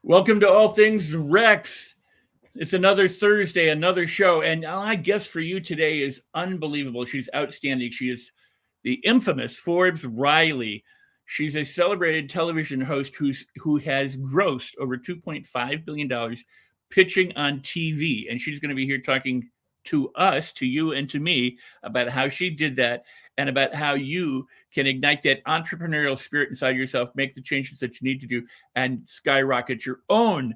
Welcome to All Things Rex. It's another Thursday, another show, and my guest for you today is unbelievable. She's outstanding. She is the infamous Forbes Riley. She's a celebrated television host who has grossed over $2.5 billion pitching on TV, and she's going to be here talking to us, to you, and to me about how she did that and about how you can ignite that entrepreneurial spirit inside yourself, make the changes that you need to do, and skyrocket your own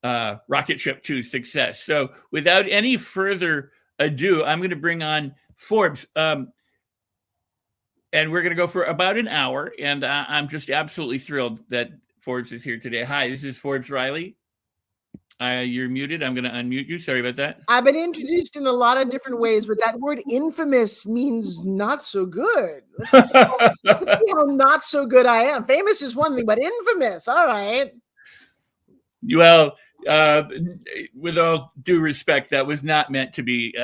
rocket ship to success. So, without any further ado, I'm going to bring on Forbes, and we're going to go for about an hour. And I'm just absolutely thrilled that Forbes is here today. Hi, this is Forbes Riley. You're muted. I'm going to unmute you. Sorry about that. I've been introduced in a lot of different ways, but that word infamous means not so good. Let's see how not so good I am. Famous is one thing, but infamous, all right. Well, with all due respect, that was not meant to be.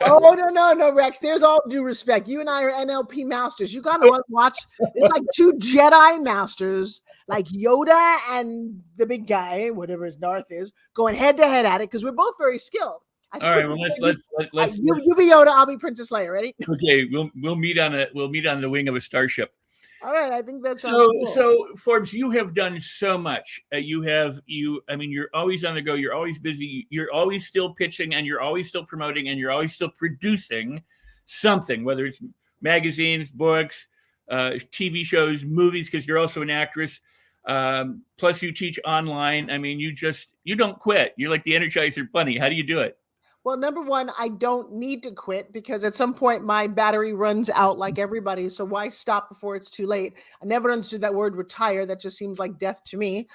Oh, no, Rex. There's all due respect. You and I are NLP masters. You got to watch. It's like two Jedi masters, like Yoda and the big guy, whatever his Darth is, going head to head at it because we're both very skilled. All right. Well, let's you be Yoda. I'll be Princess Leia. Ready? Okay. We'll meet on the wing of a starship. All right, I think that's cool. So Forbes, you have done so much. You're always on the go. You're always busy. You're always still pitching, and you're always still promoting, and you're always still producing something, whether it's magazines, books, TV shows, movies, because you're also an actress. Plus, you teach online. I mean, you don't quit. You're like the Energizer Bunny. How do you do it? Well, number one, I don't need to quit because at some point my battery runs out like everybody. So why stop before it's too late? I never understood that word retire. That just seems like death to me.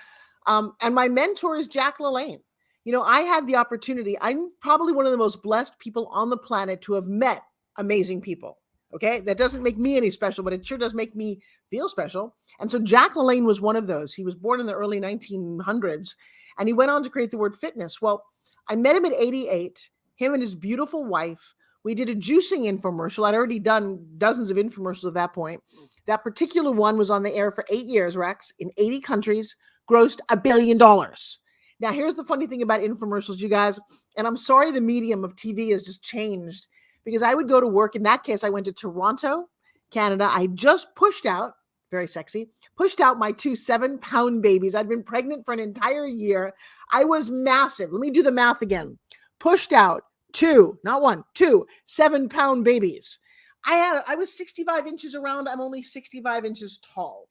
And my mentor is Jack LaLanne. You know, I had the opportunity. I'm probably one of the most blessed people on the planet to have met amazing people. Okay. That doesn't make me any special, but it sure does make me feel special. And so Jack LaLanne was one of those. He was born in the early 1900s and he went on to create the word fitness. Well, I met him at 88. Him and his beautiful wife. We did a juicing infomercial. I'd already done dozens of infomercials at that point. That particular one was on the air for 8 years, Rex, in 80 countries, grossed $1 billion. Now, here's the funny thing about infomercials, you guys, and I'm sorry the medium of TV has just changed because I would go to work. In that case, I went to Toronto, Canada. I just pushed out, very sexy, pushed out my 2 7-pound babies. I'd been pregnant for an entire year. I was massive. Let me do the math again. Pushed out 2 7-pound babies. I was 65 inches around. I'm only 65 inches tall.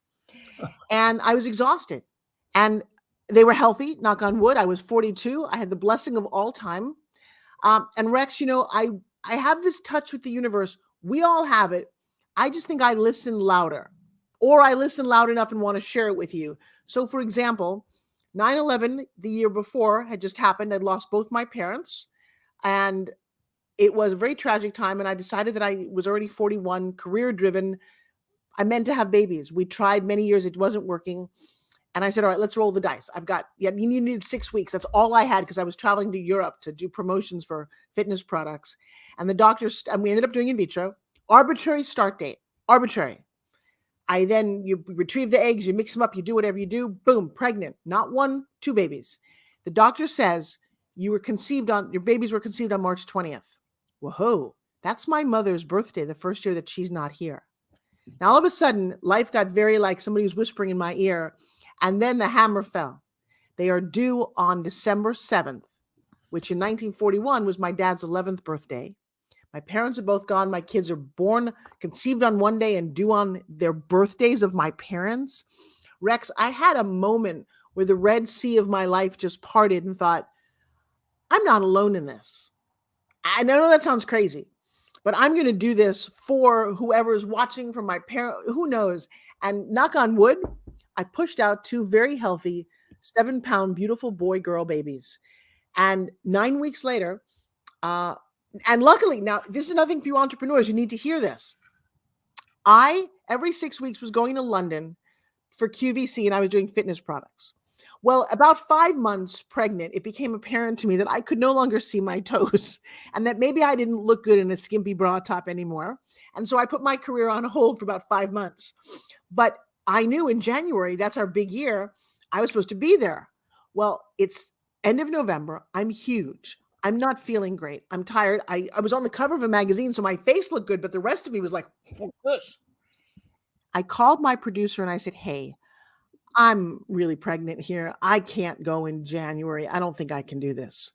And I was exhausted. And they were healthy, knock on wood. I was 42. I had the blessing of all time. And Rex, you know, I have this touch with the universe. We all have it. I just think I listen louder. Or I listen loud enough and want to share it with you. So, for example, 9/11, the year before, had just happened. I'd lost both my parents, and it was a very tragic time, and I decided that I was already 41, career-driven. I meant to have babies. We tried many years. It wasn't working, and I said, all right, let's roll the dice. You needed 6 weeks. That's all I had because I was traveling to Europe to do promotions for fitness products, and the doctors, and we ended up doing in vitro, arbitrary start date, arbitrary. You retrieve the eggs, you mix them up, you do whatever you do, boom, pregnant. Not 1, 2 babies. The doctor says your babies were conceived on March 20th. Whoa, that's my mother's birthday, the first year that she's not here. Now, all of a sudden, life got very like somebody was whispering in my ear, and then the hammer fell. They are due on December 7th, which in 1941 was my dad's 11th birthday. My parents are both gone. My kids are conceived on one day and due on their birthdays of my parents. Rex, I had a moment where the Red Sea of my life just parted and thought, I'm not alone in this. I know that sounds crazy, but I'm going to do this for whoever is watching, for my parent, who knows. And knock on wood, I pushed out 2 very healthy 7-pound beautiful boy-girl babies. And 9 weeks later, and luckily, now this is nothing for you entrepreneurs. You need to hear this. I, every 6 weeks, was going to London for QVC and I was doing fitness products. Well, about 5 months pregnant, it became apparent to me that I could no longer see my toes and that maybe I didn't look good in a skimpy bra top anymore. And so I put my career on hold for about 5 months. But I knew in January, that's our big year, I was supposed to be there. Well, it's end of November. I'm huge. I'm not feeling great. I'm tired. I was on the cover of a magazine, so my face looked good, but the rest of me was like, this. I called my producer and I said, hey, I'm really pregnant here. I can't go in January. I don't think I can do this.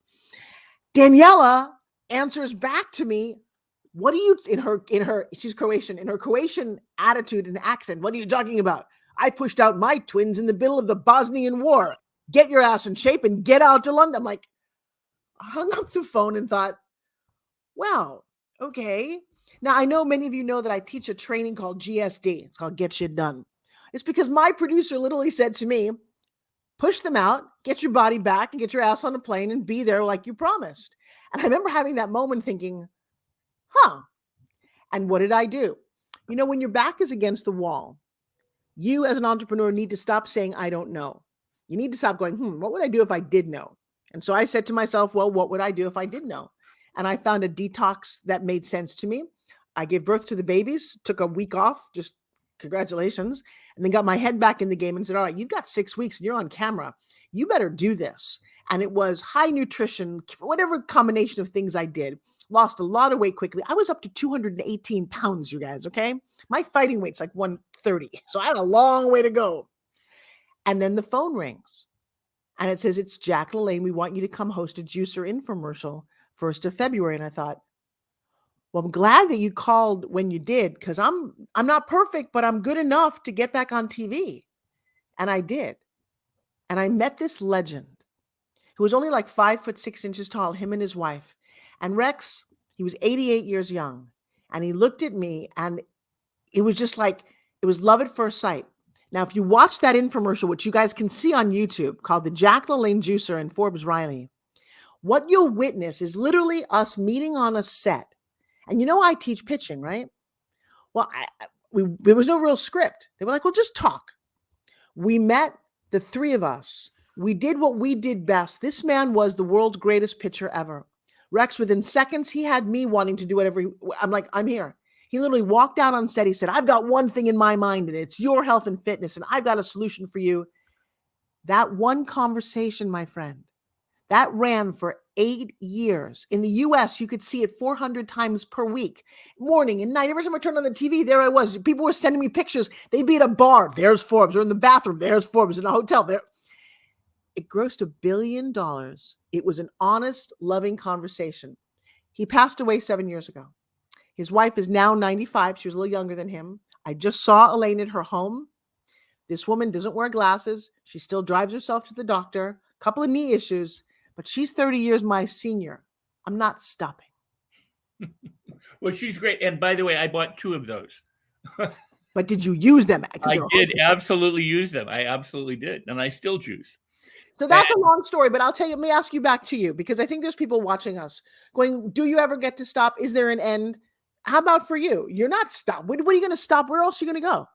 Daniela answers back to me, what are you she's Croatian, in her Croatian attitude and accent, what are you talking about? I pushed out my twins in the middle of the Bosnian War. Get your ass in shape and get out to London. I'm like, I hung up the phone and thought, well, okay. Now, I know many of you know that I teach a training called GSD. It's called Get Shit Done. It's because my producer literally said to me, push them out, get your body back, and get your ass on a plane and be there like you promised. And I remember having that moment thinking, huh, and what did I do? You know, when your back is against the wall, you as an entrepreneur need to stop saying, I don't know. You need to stop going, what would I do if I did know? And so I said to myself, well, what would I do if I did know? And I found a detox that made sense to me. I gave birth to the babies, took a week off, just congratulations, and then got my head back in the game and said, all right, you've got 6 weeks and you're on camera. You better do this. And it was high nutrition, whatever combination of things I did. Lost a lot of weight quickly. I was up to 218 pounds, you guys, okay? My fighting weight's like 130. So I had a long way to go. And then the phone rings. And it says, it's Jack LaLanne. We want you to come host a juicer infomercial 1st of February. And I thought, well, I'm glad that you called when you did, because I'm not perfect, but I'm good enough to get back on TV. And I did. And I met this legend who was only like 5'6" tall, him and his wife. And Rex, he was 88 years young. And he looked at me and it was just like, it was love at first sight. Now, if you watch that infomercial, which you guys can see on YouTube, called the Jack LaLanne Juicer and Forbes Riley, what you'll witness is literally us meeting on a set. And you know, I teach pitching, right? Well, there was no real script. They were like, well, just talk. We met, the three of us. We did what we did best. This man was the world's greatest pitcher ever. Rex, within seconds, he had me wanting to do whatever. I'm like, I'm here. He literally walked out on set. He said, I've got one thing in my mind, and it's your health and fitness, and I've got a solution for you. That one conversation, my friend, that ran for 8 years. In the US, you could see it 400 times per week, morning and night. Every time I turned on the TV, there I was. People were sending me pictures. They'd be at a bar. There's Forbes. Or in the bathroom. There's Forbes. In a hotel. There. It grossed $1 billion. It was an honest, loving conversation. He passed away 7 years ago. His wife is now 95. She was a little younger than him. I just saw Elaine at her home. This woman doesn't wear glasses. She still drives herself to the doctor. A couple of knee issues, but she's 30 years my senior. I'm not stopping. Well, she's great. And by the way, I bought 2 of those. But did you use them? I did absolutely use them. I absolutely did. And I still juice. So that's a long story, but I'll tell you, let me ask you back to you, because I think there's people watching us going, do you ever get to stop? Is there an end? How about for you? You're not stopped. What are you going to stop? Where else are you going to go?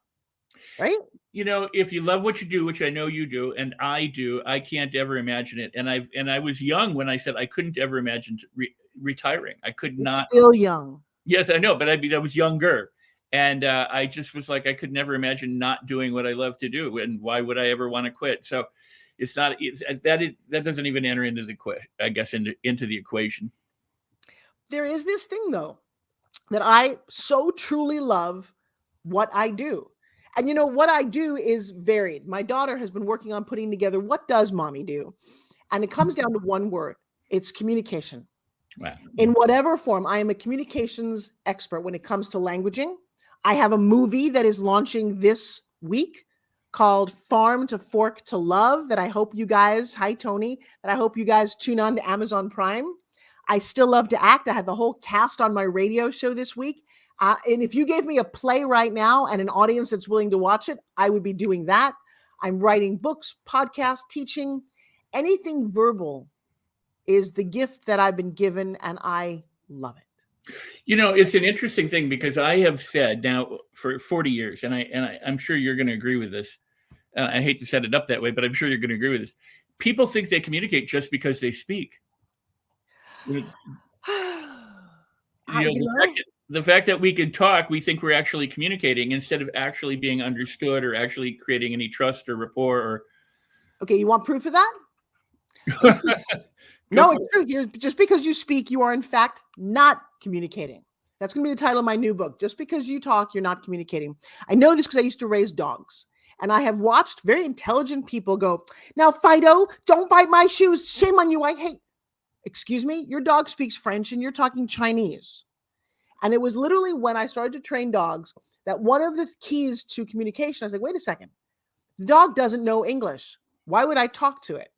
Right? You know, if you love what you do, which I know you do, and I do, I can't ever imagine it. And I was young when I said I couldn't ever imagine retiring. I could not. Still young. Yes, I know, but I was younger. And I just was like, I could never imagine not doing what I love to do. And why would I ever want to quit? So that doesn't even enter into into the equation. There is this thing, though, that I so truly love what I do. And you know, what I do is varied. My daughter has been working on putting together, what does mommy do? And it comes down to one word. It's communication. Wow. In whatever form. I am a communications expert when it comes to languaging. I have a movie that is launching this week called Farm to Fork to Love that I hope you guys, hi Tony, that I hope you guys tune on to Amazon Prime. I still love to act. I had the whole cast on my radio show this week. And if you gave me a play right now and an audience that's willing to watch it, I would be doing that. I'm writing books, podcasts, teaching. Anything verbal is the gift that I've been given, and I love it. You know, it's an interesting thing because I have said now for 40 years, and I'm sure you're going to agree with this. I hate to set it up that way, but I'm sure you're going to agree with this. People think they communicate just because they speak. The fact that we can talk, we think we're actually communicating instead of actually being understood or actually creating any trust or rapport. Okay, you want proof of that? Go No, for it's it. true. Just because you speak, you are in fact not communicating. That's going to be the title of my new book. Just because you talk, you're not communicating. I know this because I used to raise dogs. And I have watched very intelligent people go, now, Fido, don't bite my shoes. Shame on you. I hate. Excuse me, your dog speaks French and you're talking Chinese. And it was literally when I started to train dogs that one of the keys to communication, I was like, wait a second, the dog doesn't know English. Why would I talk to it?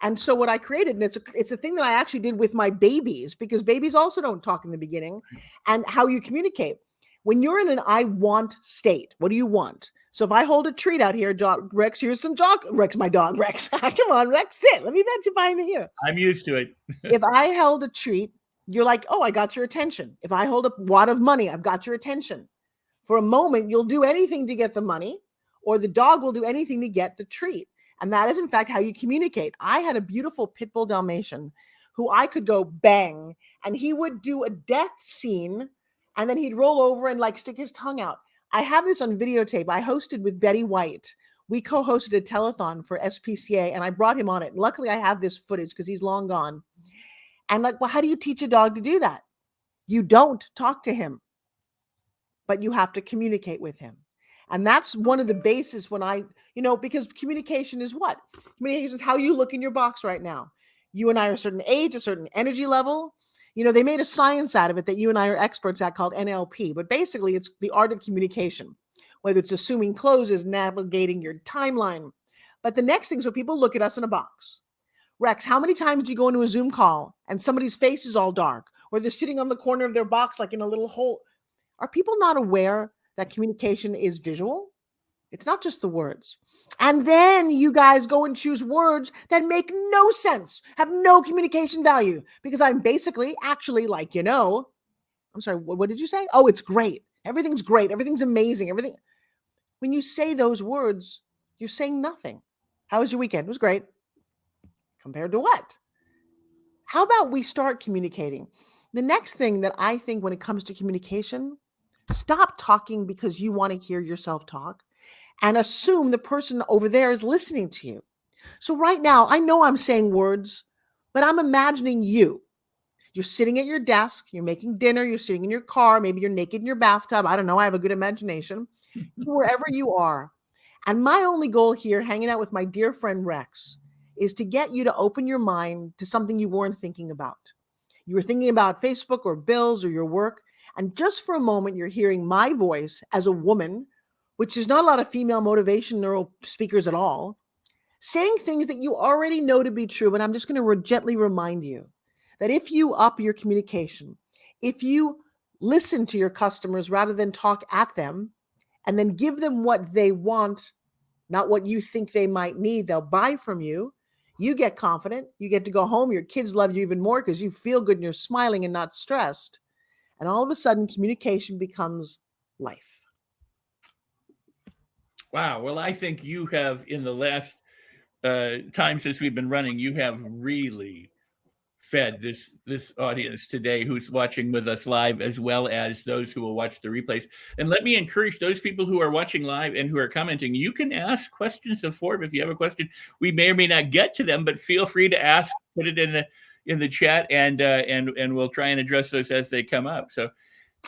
And so what I created, and it's a thing that I actually did with my babies, because babies also don't talk in the beginning, and how you communicate. When you're in an I want state, what do you want? So if I hold a treat out here, Rex, here's some dog. Rex, my dog, Rex. Come on, Rex, sit. Let me pet you behind the ear. I'm used to it. If I held a treat, you're like, oh, I got your attention. If I hold a wad of money, I've got your attention. For a moment, you'll do anything to get the money, or the dog will do anything to get the treat. And that is, in fact, how you communicate. I had a beautiful pit bull Dalmatian who I could go bang, and he would do a death scene, and then he'd roll over and like stick his tongue out. I have this on videotape. I hosted with Betty White. We co-hosted a telethon for SPCA, and I brought him on it. Luckily, I have this footage because he's long gone. And like, well, how do you teach a dog to do that? You don't talk to him, but you have to communicate with him. And that's one of the bases when because communication is what? Communication is how you look in your box right now. You and I are a certain age, a certain energy level. They made a science out of it that you and I are experts at called NLP, but basically it's the art of communication, whether it's assuming closes, navigating your timeline. But the next thing is when people look at us in a box. Rex, how many times do you go into a Zoom call and somebody's face is all dark, or they're sitting on the corner of their box like in a little hole? Are people not aware that communication is visual? It's not just the words. And then you guys go and choose words that make no sense, have no communication value, because I'm basically actually like, I'm sorry, what did you say? Oh, it's great. Everything's great. Everything's amazing. Everything. When you say those words, you're saying nothing. How was your weekend? It was great. Compared to what? How about we start communicating? The next thing that I think when it comes to communication, stop talking because you want to hear yourself talk and assume the person over there is listening to you. So right now, I know I'm saying words, but I'm imagining you. You're sitting at your desk, you're making dinner, you're sitting in your car, maybe you're naked in your bathtub. I don't know. I have a good imagination. Wherever you are. And my only goal here, hanging out with my dear friend Rex, is to get you to open your mind to something you weren't thinking about. You were thinking about Facebook or bills or your work. And just for a moment, you're hearing my voice as a woman, which is not a lot of female motivational speakers at all, saying things that you already know to be true. But I'm just going to gently remind you that if you up your communication, if you listen to your customers rather than talk at them, and then give them what they want, not what you think they might need, they'll buy from you. You get confident. You get to go home. Your kids love you even more because you feel good and you're smiling and not stressed. And all of a sudden, communication becomes life. Wow. Well, I think you have, in the last time since we've been running, you have really fed this audience today who's watching with us live, as well as those who will watch the replays. And let me encourage those people who are watching live and who are commenting, you can ask questions of Forbes if you have a question. We may or may not get to them, but feel free to ask, put it in the chat, and we'll try and address those as they come up. So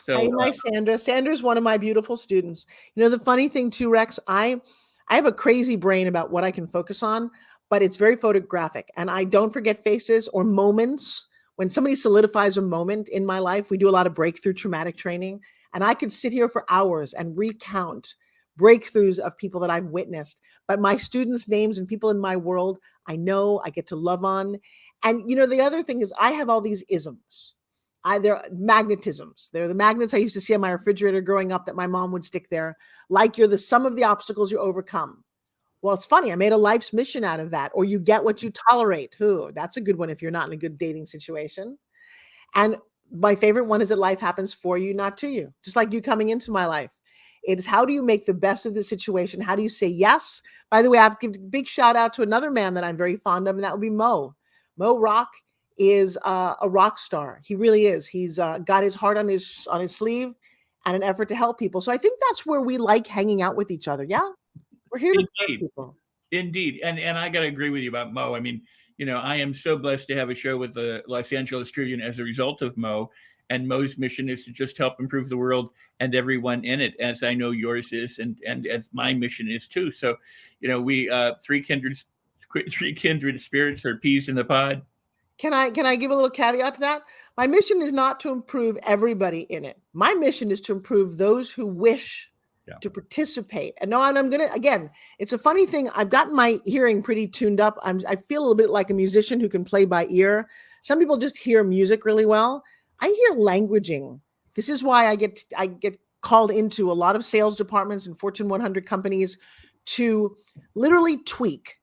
Hi, Sandra. Sandra's one of my beautiful students. The funny thing too, Rex, I have a crazy brain about what I can focus on, but it's very photographic. And I don't forget faces or moments. When somebody solidifies a moment in my life, we do a lot of breakthrough traumatic training. And I could sit here for hours and recount breakthroughs of people that I've witnessed. But my students' names and people in my world, I know, I get to love on. And, the other thing is I have all these isms. They're magnetisms. They're the magnets I used to see on my refrigerator growing up that my mom would stick there. Like you're the sum of the obstacles you overcome. Well, it's funny. I made a life's mission out of that. Or you get what you tolerate. Ooh, that's a good one if you're not in a good dating situation. And my favorite one is that life happens for you, not to you. Just like you coming into my life. It is how do you make the best of the situation? How do you say yes? By the way, I have to give a big shout out to another man that I'm very fond of, and that would be Mo. Mo Rock is a rock star. He really is. He's got his heart on his sleeve and an effort to help people. So I think that's where we like hanging out with each other. Yeah, we're here to help people. Indeed, and I got to agree with you about Mo. I mean, I am so blessed to have a show with the Los Angeles Tribune as a result of Mo. And Mo's mission is to just help improve the world and everyone in it, as I know yours is, and as my mission is too. So, we three kindred spirits or peas in the pod. Can I give a little caveat to that? My mission is not to improve everybody in it. My mission is to improve those who wish to participate. And no, and I'm gonna, again, it's a funny thing. I've gotten my hearing pretty tuned up. I feel a little bit like a musician who can play by ear. Some people just hear music really well. I hear languaging. This is why I get called into a lot of sales departments and Fortune 100 companies to literally tweak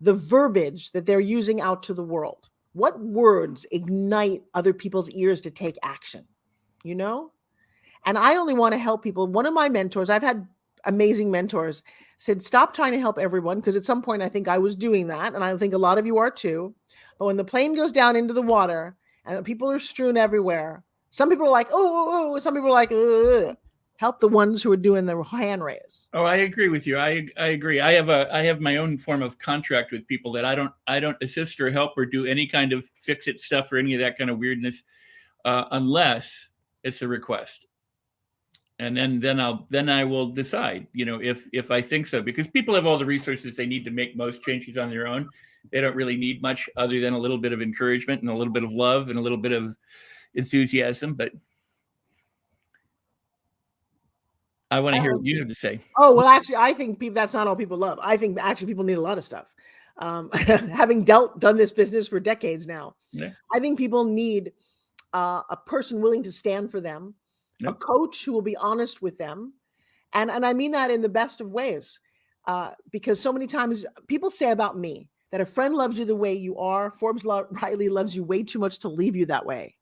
the verbiage that they're using out to the world. What words ignite other people's ears to take action? And I only want to help people. One of my mentors, I've had amazing mentors, said, stop trying to help everyone, because at some point I think I was doing that, and I think a lot of you are too. But when the plane goes down into the water and people are strewn everywhere, some people are like, oh, some people are like, ugh. Help the ones who are doing the hand raise. Oh, I agree with you. I agree. I have my own form of contract with people that I don't assist or help or do any kind of fix it stuff or any of that kind of weirdness, unless it's a request. And then I will decide, if I think so, because people have all the resources they need to make most changes on their own. They don't really need much other than a little bit of encouragement and a little bit of love and a little bit of enthusiasm. But I want to hear what you have to say. Oh, well, actually, I think that's not all people love. I think actually people need a lot of stuff. Having done this business for decades now, I think people need a person willing to stand for them, a coach who will be honest with them. And I mean that in the best of ways, because so many times people say about me that a friend loves you the way you are. Forbes Riley loves you way too much to leave you that way.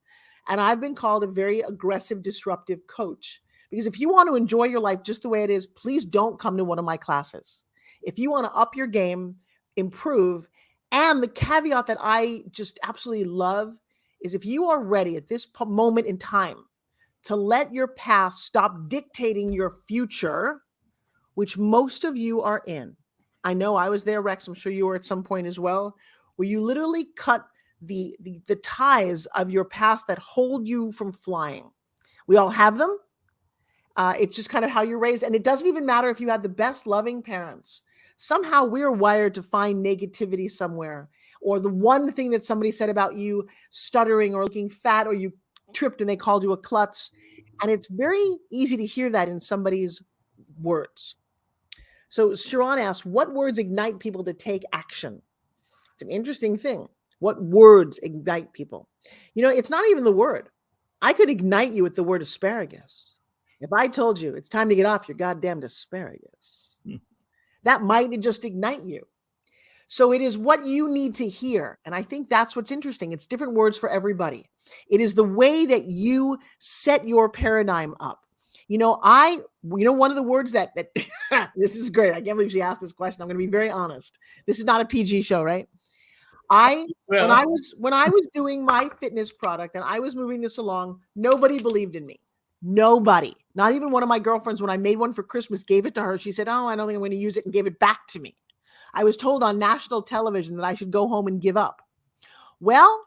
And I've been called a very aggressive, disruptive coach. Because if you want to enjoy your life just the way it is, please don't come to one of my classes. If you want to up your game, improve, and the caveat that I just absolutely love is if you are ready at this moment in time to let your past stop dictating your future, which most of you are in. I know I was there, Rex. I'm sure you were at some point as well, where you literally cut the ties of your past that hold you from flying. We all have them. It's just kind of how you're raised. And it doesn't even matter if you had the best loving parents. Somehow we're wired to find negativity somewhere, or the one thing that somebody said about you stuttering or looking fat, or you tripped and they called you a klutz. And it's very easy to hear that in somebody's words. So Sharon asks, what words ignite people to take action? It's an interesting thing. What words ignite people? It's not even the word. I could ignite you with the word asparagus. If I told you it's time to get off your goddamn asparagus, that might just ignite you. So it is what you need to hear. And I think that's what's interesting. It's different words for everybody. It is the way that you set your paradigm up. One of the words that this is great. I can't believe she asked this question. I'm going to be very honest. This is not a PG show, right? When I was doing my fitness product and I was moving this along, nobody believed in me. Nobody, not even one of my girlfriends, when I made one for Christmas, gave it to her. She said, oh, I don't think I'm going to use it, and gave it back to me. I was told on national television that I should go home and give up. Well,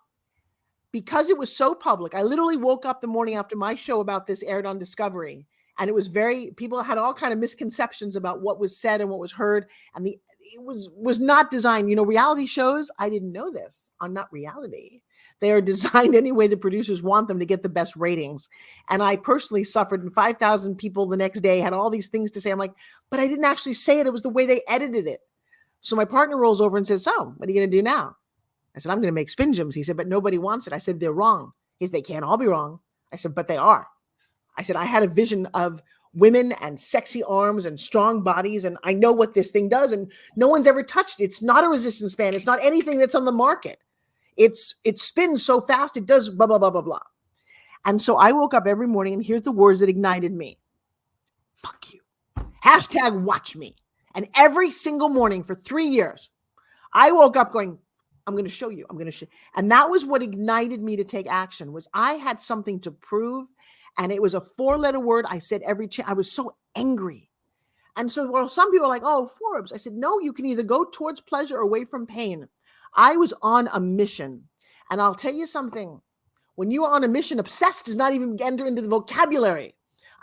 because it was so public, I literally woke up the morning after my show about this aired on Discovery. And it was people had all kind of misconceptions about what was said and what was heard. And it was not designed, reality shows. I didn't know this are not reality. They are designed any way the producers want them to get the best ratings. And I personally suffered, and 5,000 people the next day had all these things to say. I'm like, but I didn't actually say it. It was the way they edited it. So my partner rolls over and says, so what are you going to do now? I said, I'm going to make spin gyms. He said, but nobody wants it. I said, they're wrong. He said, they can't all be wrong. I said, but they are. I said, I had a vision of women and sexy arms and strong bodies. And I know what this thing does. And no one's ever touched it. It's not a resistance band. It's not anything that's on the market. It spins so fast, it does blah, blah, blah, blah, blah. And so I woke up every morning, and here's the words that ignited me. Fuck you. Hashtag watch me. And every single morning for 3 years, I woke up going, I'm going to show you. I'm going to show. And that was what ignited me to take action, was I had something to prove. And it was a 4-letter word. I said I was so angry. And so some people are like, oh, Forbes. I said, no, you can either go towards pleasure or away from pain. I was on a mission. And I'll tell you something. When you are on a mission, obsessed does not even enter into the vocabulary.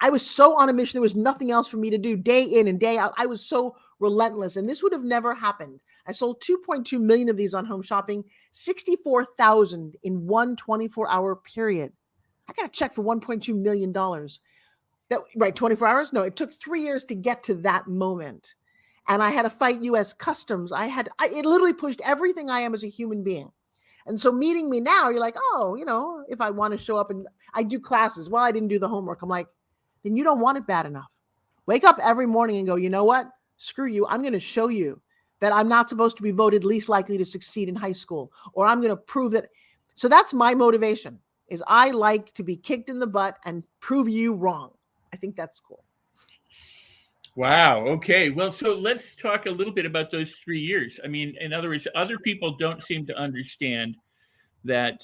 I was so on a mission. There was nothing else for me to do day in and day out. I was so relentless. And this would have never happened. I sold 2.2 million of these on home shopping, 64,000 in one 24-hour period. I got a check for $1.2 million. Right, 24 hours? No, it took 3 years to get to that moment. And I had to fight US Customs. It literally pushed everything I am as a human being. And so meeting me now, you're like, oh, if I want to show up and I do classes, well, I didn't do the homework. I'm like, then you don't want it bad enough. Wake up every morning and go, you know what? Screw you. I'm going to show you that I'm not supposed to be voted least likely to succeed in high school, or I'm going to prove that. So that's my motivation, is I like to be kicked in the butt and prove you wrong. I think that's cool. Wow. Okay. Well, so let's talk a little bit about those 3 years. I mean, in other words, other people don't seem to understand that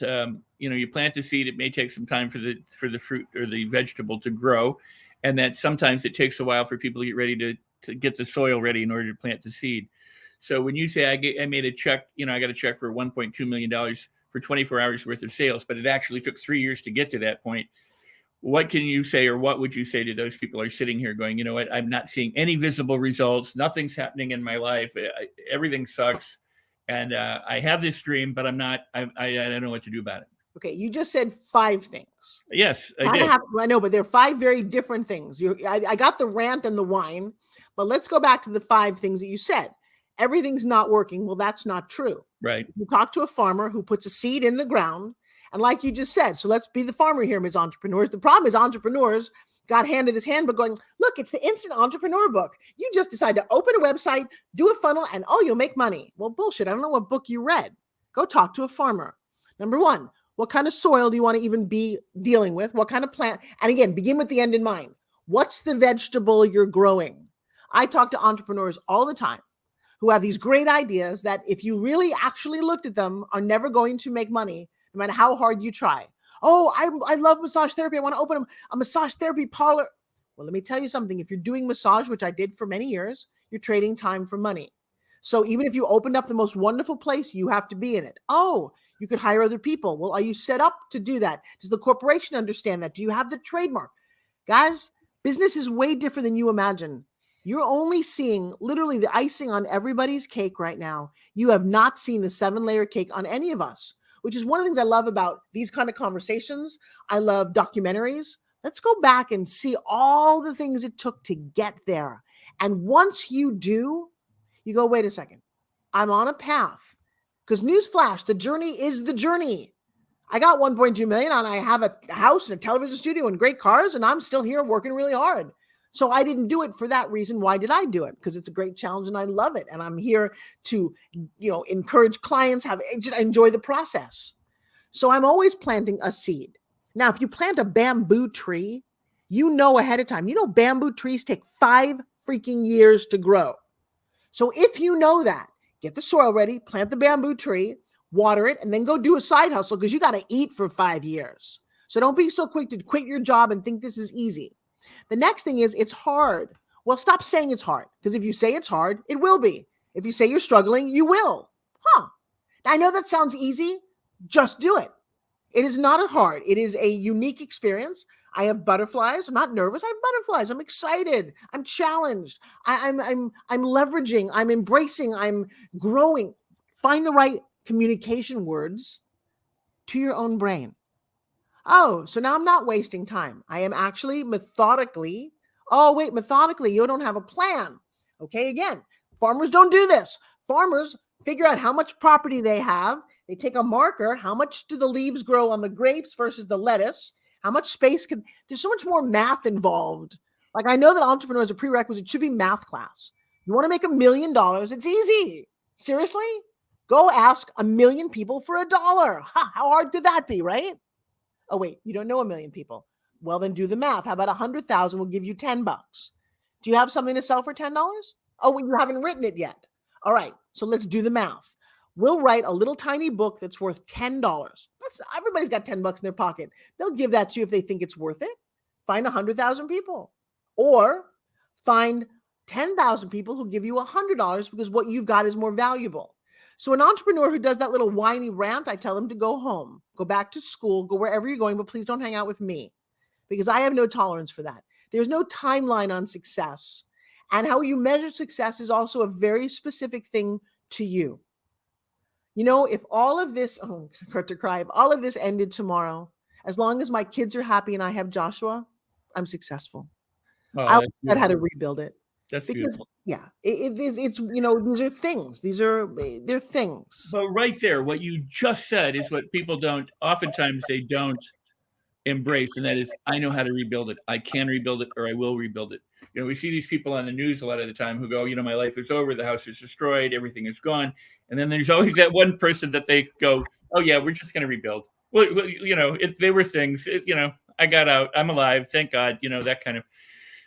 you plant the seed. It may take some time for the fruit or the vegetable to grow, and that sometimes it takes a while for people to get ready to get the soil ready in order to plant the seed. So when you say I made a check, I got a check for $1.2 million for 24 hours worth of sales, but it actually took 3 years to get to that point. What can you say, or what would you say to those people who are sitting here going, you know what, I'm not seeing any visible results. Nothing's happening in my life. Everything sucks. And I have this dream, but I don't know what to do about it. Okay, you just said 5 things. Yes, I did. I know, but they're 5 very different things. I got the rant and the whine, but let's go back to the 5 things that you said. Everything's not working. Well, that's not true. Right. You talk to a farmer who puts a seed in the ground, and like you just said, so let's be the farmer here, Ms. Entrepreneurs. The problem is entrepreneurs got handed this handbook going, look, it's the instant entrepreneur book. You just decide to open a website, do a funnel, and you'll make money. Well, bullshit. I don't know what book you read. Go talk to a farmer. Number 1, what kind of soil do you want to even be dealing with? What kind of plant? And again, begin with the end in mind. What's the vegetable you're growing? I talk to entrepreneurs all the time who have these great ideas that, if you really actually looked at them, are never going to make money, no matter how hard you try. Oh, I love massage therapy. I want to open a massage therapy parlor. Well, let me tell you something. If you're doing massage, which I did for many years, you're trading time for money. So even if you opened up the most wonderful place, you have to be in it. Oh, you could hire other people. Well, are you set up to do that? Does the corporation understand that? Do you have the trademark? Guys, business is way different than you imagine. You're only seeing literally the icing on everybody's cake right now. You have not seen the 7-layer cake on any of us, which is one of the things I love about these kind of conversations. I love documentaries. Let's go back and see all the things it took to get there. And once you do, you go, wait a second, I'm on a path. Because newsflash, the journey is the journey. I got 1.2 million and I have a house and a television studio and great cars, and I'm still here working really hard. So I didn't do it for that reason. Why did I do it? Because it's a great challenge and I love it. And I'm here to, encourage clients, just enjoy the process. So I'm always planting a seed. Now, if you plant a bamboo tree, you know ahead of time, bamboo trees take 5 freaking years to grow. So if you know that, get the soil ready, plant the bamboo tree, water it, and then go do a side hustle, because you got to eat for 5 years. So don't be so quick to quit your job and think this is easy. The next thing is, it's hard. Well, stop saying it's hard, because if you say it's hard, it will be. If you say you're struggling, you will. Now, I know that sounds easy. Just do it. It is not hard. It is a unique experience. I have butterflies. I'm not nervous. I have butterflies. I'm excited. I'm challenged. I'm leveraging. I'm embracing. I'm growing. Find the right communication words to your own brain. Oh, so now I'm not wasting time. I am actually methodically. Oh, wait, methodically, you don't have a plan. Okay, again, farmers don't do this. Farmers figure out how much property they have. They take a marker. How much do the leaves grow on the grapes versus the lettuce? How much space there's so much more math involved. Like, I know that entrepreneur as a prerequisite should be math class. You want to make $1 million? It's easy. Seriously? Go ask 1 million people for $1. How hard could that be, right? Oh, wait, you don't know 1 million people. Well, then do the math. How about 100,000 will give you $10? Do you have something to sell for $10? Oh, well, you haven't written it yet. All right, so let's do the math. We'll write a little tiny book that's worth $10. Everybody's got $10 in their pocket. They'll give that to you if they think it's worth it. Find 100,000 people. Or find 10,000 people who give you $100 because what you've got is more valuable. So an entrepreneur who does that little whiny rant, I tell them to go home, go back to school, go wherever you're going, but please don't hang out with me because I have no tolerance for that. There's no timeline on success. And how you measure success is also a very specific thing to you. You know, if all of this, oh, start to cry, if all of this ended tomorrow, as long as my kids are happy and I have Joshua, I'm successful. I'll figure out how to rebuild it. That's because, beautiful. yeah, it's, you know, these are things. They're things. But right there, what you just said is what people oftentimes they don't embrace, and that is, I know how to rebuild it. I can rebuild it, or I will rebuild it. You know, we see these people on the news a lot of the time who go, you know, my life is over, the house is destroyed, everything is gone. And then there's always that one person that they go, oh yeah, we're just going to rebuild. Well, you know, they were things, you know, I got out, I'm alive, thank God, you know, that kind of.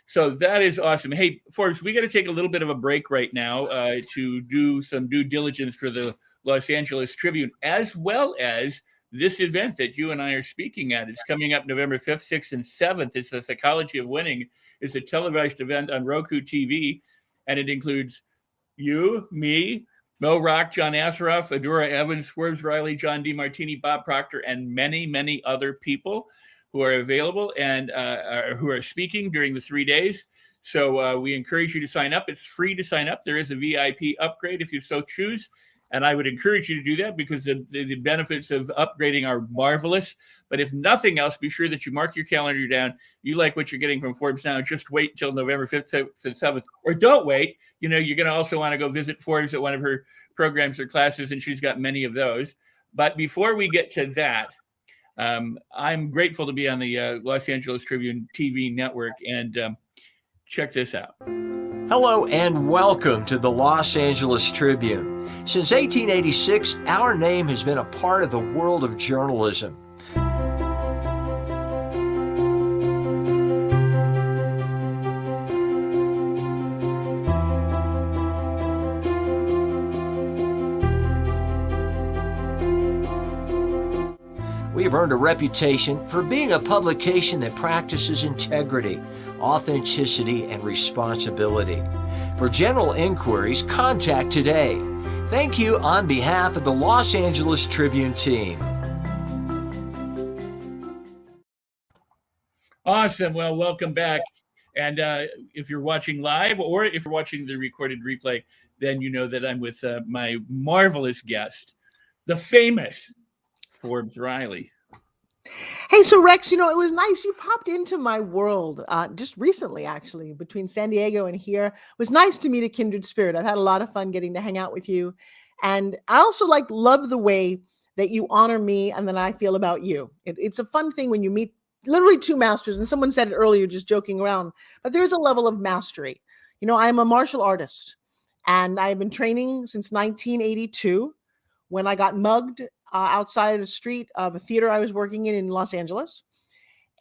So that is awesome. Hey, Forbes, we got to take a little bit of a break right now to do some due diligence for the Los Angeles Tribune, as well as this event that you and I are speaking at. It's coming up November 5th, 6th, and 7th. It's the Psychology of Winning. It's a televised event on Roku TV, and it includes you, me, Mo Rock, John Asseroff, Adora Evans, Forbes Riley, John DeMartini, Bob Proctor, and many, many other people who are available and who are speaking during the 3 days. So we encourage you to sign up. It's free to sign up. There is a VIP upgrade if you so choose. And I would encourage you to do that because the benefits of upgrading are marvelous. But if nothing else, be sure that you mark your calendar down. You like what you're getting from Forbes now. Just wait until November 5th, 6th, and 7th. Or don't wait. You know, you're going to also want to go visit Forbes at one of her programs or classes, and she's got many of those. But before we get to that, I'm grateful to be on the Los Angeles Tribune TV network, and check this out. Hello and welcome to the Los Angeles Tribune. Since 1886, our name has been a part of the world of journalism. We have earned a reputation for being a publication that practices integrity, authenticity, and responsibility. For general inquiries, contact today. Thank you on behalf of the Los Angeles Tribune team. Awesome. Well, welcome back. And if you're watching live or if you're watching the recorded replay, then you know that I'm with my marvelous guest, the famous Forbes Riley. Hey, so Rex, you know, it was nice. You popped into my world just recently, actually, between San Diego and here. It was nice to meet a kindred spirit. I've had a lot of fun getting to hang out with you. And I also love the way that you honor me and then I feel about you. It's a fun thing when you meet literally two masters. And someone said it earlier, just joking around, but there's a level of mastery. You know, I'm a martial artist and I've been training since 1982 when I got mugged outside of the street of a theater I was working in Los Angeles.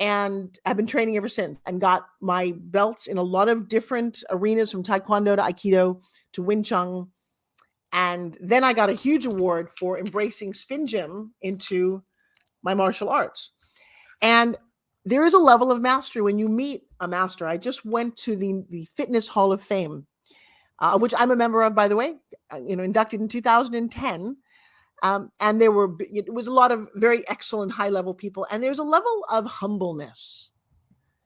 And I've been training ever since and got my belts in a lot of different arenas, from Taekwondo to Aikido to Wing Chun. And then I got a huge award for embracing spin gym into my martial arts. And there is a level of mastery when you meet a master. I just went to the Fitness Hall of Fame, which I'm a member of, by the way, inducted in 2010. And it was a lot of very excellent high-level people. And there's a level of humbleness.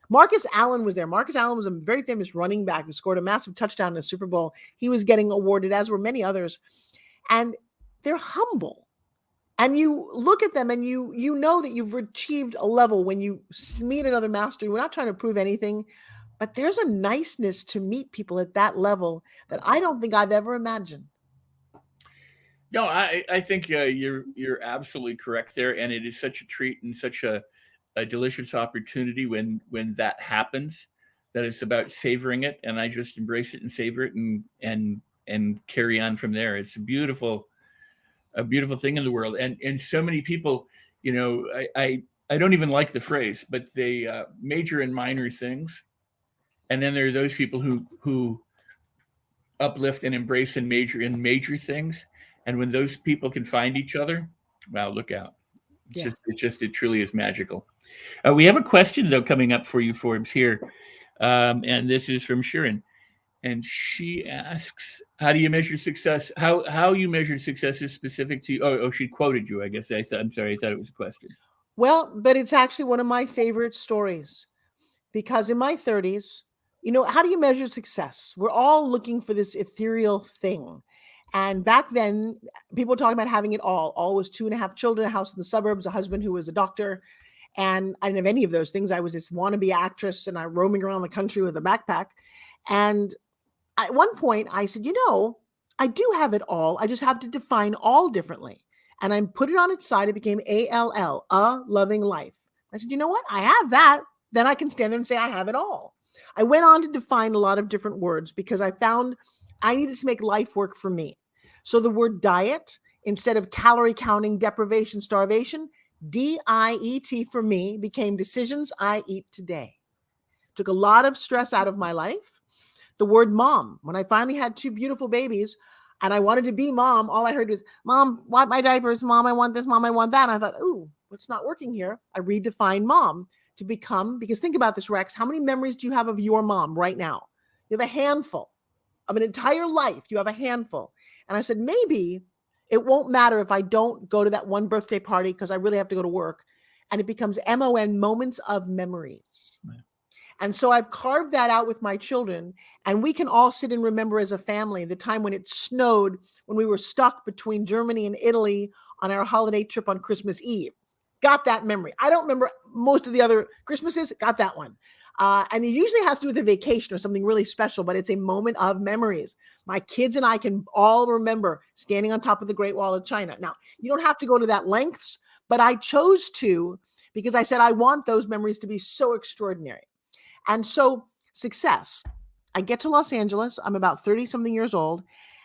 Marcus Allen was there. Marcus Allen was a very famous running back who scored a massive touchdown in the Super Bowl. He was getting awarded, as were many others. And they're humble. And you look at them and you know that you've achieved a level when you meet another master. We're not trying to prove anything, but there's a niceness to meet people at that level that I don't think I've ever imagined. No, I think you're absolutely correct there, and it is such a treat and such a delicious opportunity when that happens. That it's about savoring it, and I just embrace it and savor it, and carry on from there. It's a beautiful thing in the world, and so many people, you know, I don't even like the phrase, but they major in minor things, and then there are those people who uplift and embrace and major in major things. And when those people can find each other, wow, look out. It truly is magical. We have a question, though, coming up for you, Forbes, here. And this is from Sharon. And she asks, How do you measure success? How you measure success is specific to you. Oh, she quoted you. I guess I said. I'm sorry. I thought it was a question. Well, but it's actually one of my favorite stories because in my 30s, how do you measure success? We're all looking for this ethereal thing. And back then, people were talking about having it all. All was 2.5 children, a house in the suburbs, a husband who was a doctor. And I didn't have any of those things. I was this wannabe actress and I roaming around the country with a backpack. And at one point I said, I do have it all. I just have to define all differently. And I put it on its side. It became ALL, a loving life. I said, you know what? I have that. Then I can stand there and say I have it all. I went on to define a lot of different words because I found I needed to make life work for me. So the word diet, instead of calorie counting, deprivation, starvation, DIET for me became decisions I eat today. Took a lot of stress out of my life. The word mom, when I finally had 2 beautiful babies and I wanted to be mom, all I heard was, Mom, wipe my diapers. Mom, I want this. Mom, I want that. And I thought, ooh, what's not working here? I redefined mom to become, because think about this, Rex, how many memories do you have of your mom right now? You have a handful. Of an entire life, you have a handful. And I said, maybe it won't matter if I don't go to that one birthday party because I really have to go to work. And it becomes MON, moments of memories. Right. And so I've carved that out with my children, and we can all sit and remember as a family the time when it snowed, when we were stuck between Germany and Italy on our holiday trip on Christmas Eve. Got that memory. I don't remember most of the other Christmases, got that one. And it usually has to do with a vacation or something really special, but it's a moment of memories. My kids and I can all remember standing on top of the Great Wall of China. Now, you don't have to go to that lengths, but I chose to because I said I want those memories to be so extraordinary. And so success. I get to Los Angeles. I'm about 30 something years old.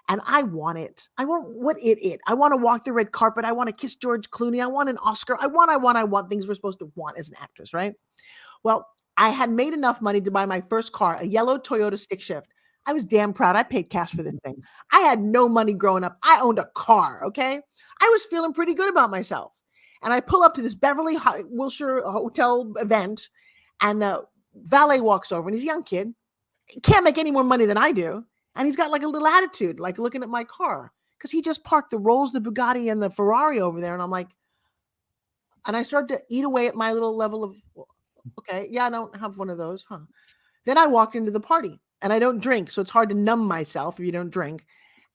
And I want it. I want what it. I want to walk the red carpet. I want to kiss George Clooney. I want an Oscar. I want things we're supposed to want as an actress, right? Well, I had made enough money to buy my first car, a yellow Toyota stick shift. I was damn proud. I paid cash for this thing. I had no money growing up. I owned a car, okay? I was feeling pretty good about myself. And I pull up to this Beverly Wilshire hotel event, and the valet walks over, and he's a young kid. He can't make any more money than I do. And he's got like a little attitude, like looking at my car, because he just parked the Rolls, the Bugatti, and the Ferrari over there. And I'm like, and I started to eat away at my little level of, okay, yeah, I don't have one of those, huh? Then I walked into the party, and I don't drink, so it's hard to numb myself if you don't drink.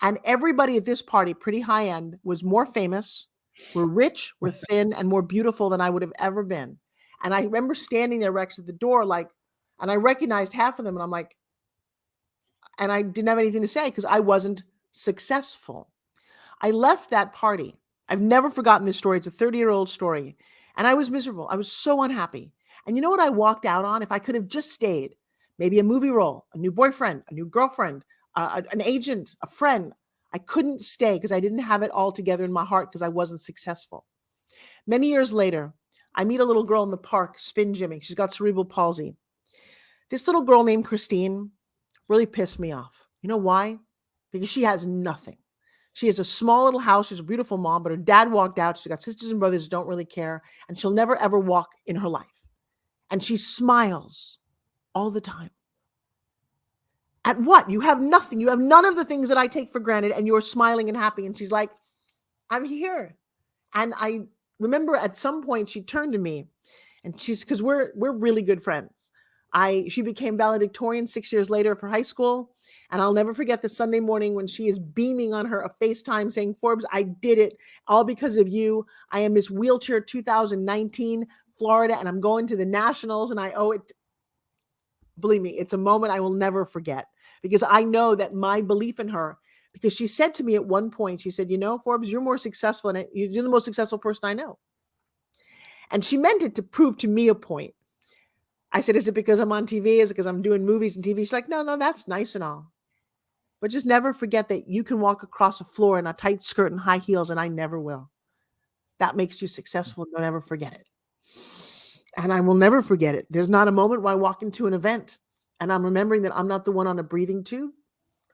And everybody at this party, pretty high end, was more famous, were rich, were thin, and more beautiful than I would have ever been. And I remember standing there, Rex, at the door, like, and I recognized half of them, and I'm like, and I didn't have anything to say because I wasn't successful. I left that party. I've never forgotten this story. It's a 30-year-old story. And I was miserable. I was so unhappy. And you know what I walked out on? If I could have just stayed, maybe a movie role, a new boyfriend, a new girlfriend, an agent, a friend. I couldn't stay because I didn't have it all together in my heart because I wasn't successful. Many years later, I meet a little girl in the park, spin gymming. She's got cerebral palsy. This little girl named Christine really pissed me off. You know why? Because she has nothing. She has a small little house. She's a beautiful mom, but her dad walked out. She's got sisters and brothers who don't really care, and she'll never, ever walk in her life. And she smiles all the time. At what? You have nothing. You have none of the things that I take for granted, and you're smiling and happy. And she's like, I'm here. And I remember at some point she turned to me, and she's, because we're really good friends. She became valedictorian 6 years later for high school. And I'll never forget the Sunday morning when she is beaming on her a FaceTime saying, Forbes, I did it all because of you. I am Miss Wheelchair 2019, Florida, and I'm going to the Nationals, and I owe it. Believe me, it's a moment I will never forget because I know that my belief in her, because she said to me at one point, she said, Forbes, you're more successful and you're the most successful person I know. And she meant it to prove to me a point. I said, is it because I'm on TV? Is it because I'm doing movies and TV? She's like, no, that's nice and all. But just never forget that you can walk across a floor in a tight skirt and high heels, and I never will. That makes you successful. Don't ever forget it. And I will never forget it. There's not a moment when I walk into an event and I'm remembering that I'm not the one on a breathing tube.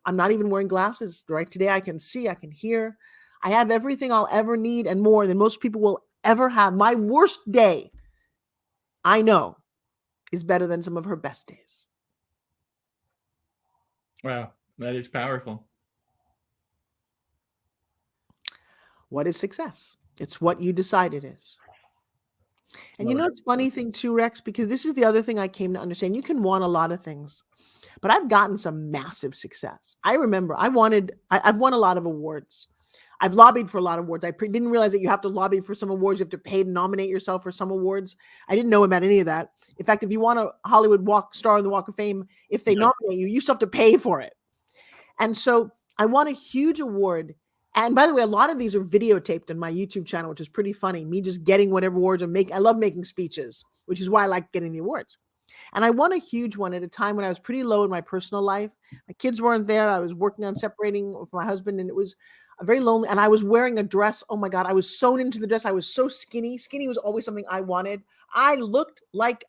I'm not even wearing glasses. Right today, I can see, I can hear. I have everything I'll ever need and more than most people will ever have. My worst day, I know, is better than some of her best days. Wow, that is powerful. What is success? It's what you decide it is. And you know, it's funny thing too, Rex, because this is the other thing I came to understand. You can want a lot of things, but I've gotten some massive success. I remember I've won a lot of awards. I've lobbied for a lot of awards. I didn't realize that you have to lobby for some awards. You have to pay to nominate yourself for some awards. I didn't know about any of that. In fact, if you want a Hollywood star on the Walk of Fame, if they nominate you, you still have to pay for it. And so I won a huge award. And by the way, a lot of these are videotaped on my YouTube channel, which is pretty funny. Me just getting whatever awards I love making speeches, which is why I like getting the awards. And I won a huge one at a time when I was pretty low in my personal life. My kids weren't there. I was working on separating with my husband, and it was very lonely. And I was wearing a dress. Oh my God, I was sewn into the dress. I was so skinny. Skinny was always something I wanted. I looked like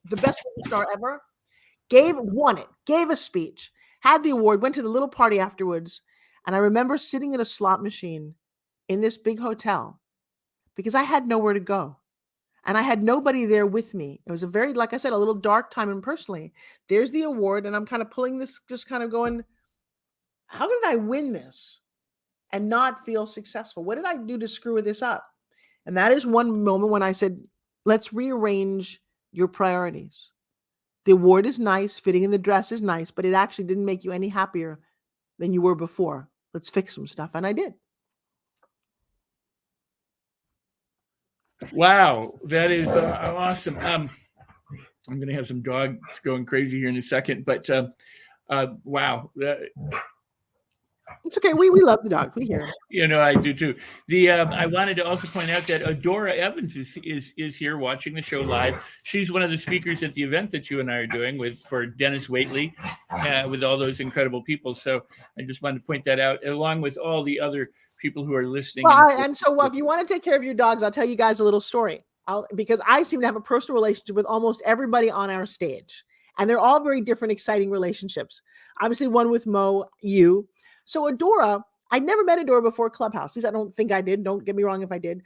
the best star ever. Won it, gave a speech, had the award, went to the little party afterwards. And I remember sitting at a slot machine in this big hotel because I had nowhere to go. And I had nobody there with me. It was a very, like I said, a little dark time. And personally, there's the award. And I'm kind of pulling this, just kind of going, how did I win this and not feel successful? What did I do to screw this up? And that is one moment when I said, let's rearrange your priorities. The award is nice. Fitting in the dress is nice, but it actually didn't make you any happier than you were before. Let's fix some stuff. And I did. Wow, that is awesome. I'm going to have some dogs going crazy here in a second, but wow. It's okay. We love the dog. We hear it. You know, I do too. I wanted to also point out that Adora Evans is here watching the show live. She's one of the speakers at the event that you and I are doing for Dennis Waitley, with all those incredible people. So I just wanted to point that out, along with all the other people who are listening. Well, so if you want to take care of your dogs, I'll tell you guys a little story. Because I seem to have a personal relationship with almost everybody on our stage, and they're all very different, exciting relationships. Obviously, one with Mo, you. So Adora, I'd never met Adora before Clubhouse. At least I don't think I did. Don't get me wrong if I did.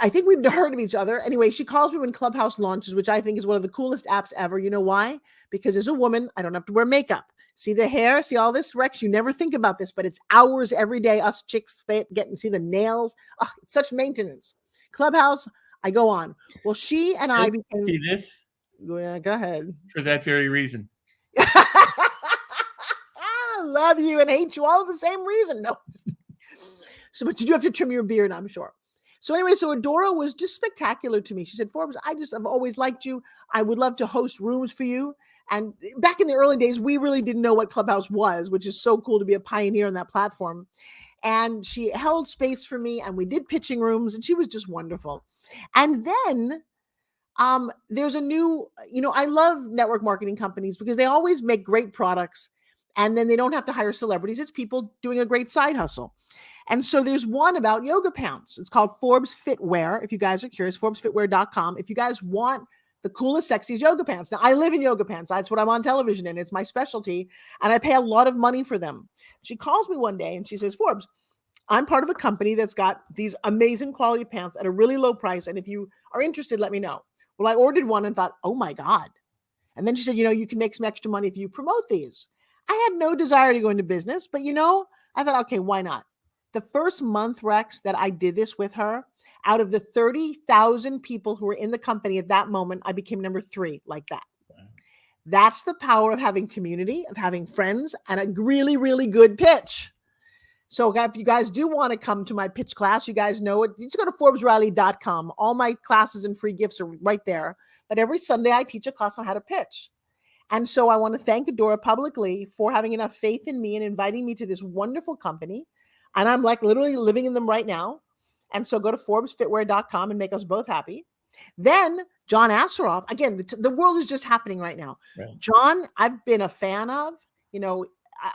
I think we've heard of each other. Anyway, she calls me when Clubhouse launches, which I think is one of the coolest apps ever. You know why? Because as a woman, I don't have to wear makeup. See the hair? See all this, Rex? You never think about this, but it's hours every day. Us chicks getting see the nails. Oh, it's such maintenance. Clubhouse, I go on. Well, she and I became. See this? Yeah, go ahead. For that very reason. I love you and hate you all for the same reason. No. So, but you do have to trim your beard, I'm sure. So anyway, so Adora was just spectacular to me. She said, Forbes, I've always liked you. I would love to host rooms for you. And back in the early days, we really didn't know what Clubhouse was, which is so cool to be a pioneer on that platform. And she held space for me, and we did pitching rooms, and she was just wonderful. And then there's a new, I love network marketing companies because they always make great products, and then they don't have to hire celebrities. It's people doing a great side hustle. And so there's one about yoga pants. It's called Forbes Fitwear. If you guys are curious, ForbesFitwear.com. If you guys want the coolest, sexiest yoga pants. Now, I live in yoga pants. That's what I'm on television in. It's my specialty, and I pay a lot of money for them. She calls me one day, and she says, Forbes, I'm part of a company that's got these amazing quality pants at a really low price, and if you are interested, let me know. Well, I ordered one and thought, oh, my God. And then she said, you can make some extra money if you promote these. I had no desire to go into business, but, I thought, okay, why not? The first month, Rex, that I did this with her, out of the 30,000 people who were in the company at that moment, I became number 3 like that. Wow. That's the power of having community, of having friends, and a really, really good pitch. So if you guys do want to come to my pitch class, you guys know it. You just go to ForbesRiley.com. All my classes and free gifts are right there. But every Sunday, I teach a class on how to pitch. And so I want to thank Adora publicly for having enough faith in me and inviting me to this wonderful company. And I'm like literally living in them right now. And so go to ForbesFitwear.com and make us both happy. Then John Asseroff, again, the world is just happening right now. Right. John, I've been a fan of,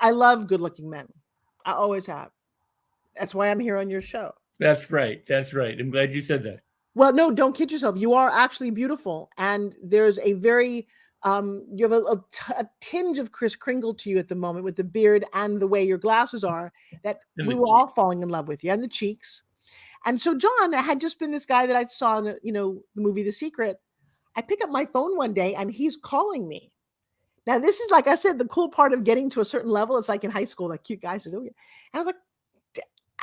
I love good looking men. I always have. That's why I'm here on your show. That's right. That's right. I'm glad you said that. Well, no, don't kid yourself. You are actually beautiful. And there's a very, you have a tinge of Kris Kringle to you at the moment with the beard and the way your glasses are that we were all falling in love with you, and the cheeks. And so John had just been this guy that I saw in, the movie The Secret. I pick up my phone one day and he's calling me. Now, this is, like I said, the cool part of getting to a certain level. It's like in high school, that cute guy says, oh, yeah. And I was like,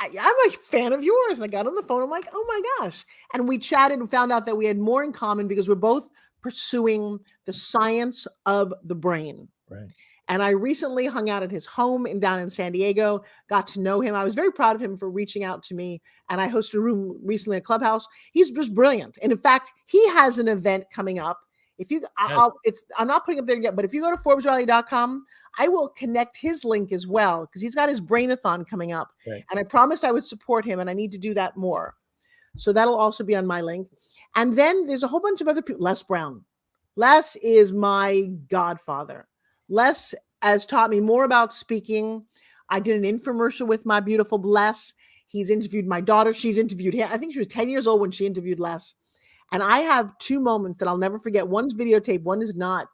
I'm a fan of yours. And I got on the phone. I'm like, oh my gosh. And we chatted and found out that we had more in common because we're both pursuing the science of the brain. Right. And I recently hung out at his home down in San Diego, got to know him. I was very proud of him for reaching out to me. And I hosted a room recently at Clubhouse. He's just brilliant. And in fact, he has an event coming up. If you, I'm not putting it up there yet, but if you go to ForbesRiley.com, I will connect his link as well because he's got his Brainathon coming up. Right. And I promised I would support him, and I need to do that more. So that'll also be on my link. And then there's a whole bunch of other people. Les Brown. Les is my godfather. Les has taught me more about speaking. I did an infomercial with my beautiful Les. He's interviewed my daughter. She's interviewed him. I think she was 10 years old when she interviewed Les. And I have two moments that I'll never forget. One's videotape, one is not.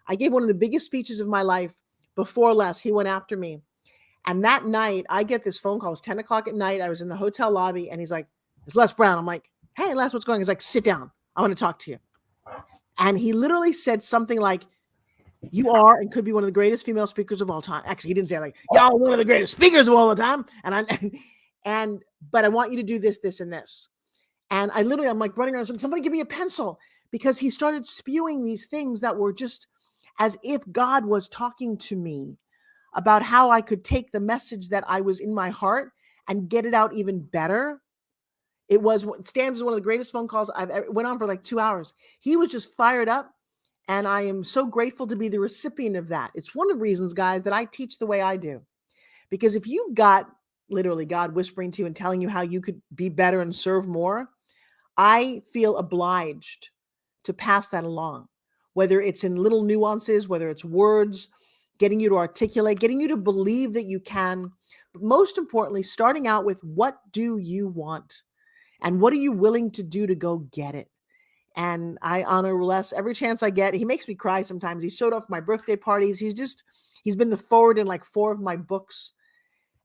I gave one of the biggest speeches of my life before Les. He went after me. And that night, I get this phone call. It was 10 o'clock at night. I was in the hotel lobby, and he's like, it's Les Brown. I'm like, hey, Les, what's going on? He's like, sit down. I want to talk to you. And he literally said something like, you are and could be one of the greatest female speakers of all time. Actually, he didn't say like, y'all one of the greatest speakers of all the time. But I want you to do this, this, and this. And I'm like running around saying, somebody give me a pencil, because he started spewing these things that were just as if God was talking to me about how I could take the message that I was in my heart and get it out even better. It stands as one of the greatest phone calls I've ever went on for like 2 hours. He was just fired up. And I am so grateful to be the recipient of that. It's one of the reasons, guys, that I teach the way I do. Because if you've got literally God whispering to you and telling you how you could be better and serve more, I feel obliged to pass that along, whether it's in little nuances, whether it's words, getting you to articulate, getting you to believe that you can. But most importantly, starting out with, what do you want? And what are you willing to do to go get it? And I honor Les every chance I get. He makes me cry sometimes. He showed up for my birthday parties. He's been the forward in like 4 of my books.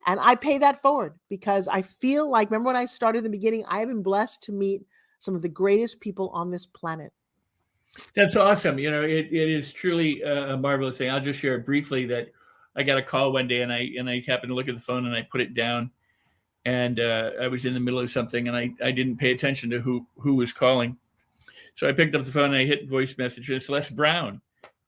And I pay that forward because I feel like, remember when I started in the beginning, I have been blessed to meet some of the greatest people on this planet. That's awesome. You know, it is truly a marvelous thing. I'll just share briefly that I got a call one day and I happened to look at the phone and I put it down, and I was in the middle of something and I didn't pay attention to who was calling. So I picked up the phone and I hit voice message, and it's Les Brown.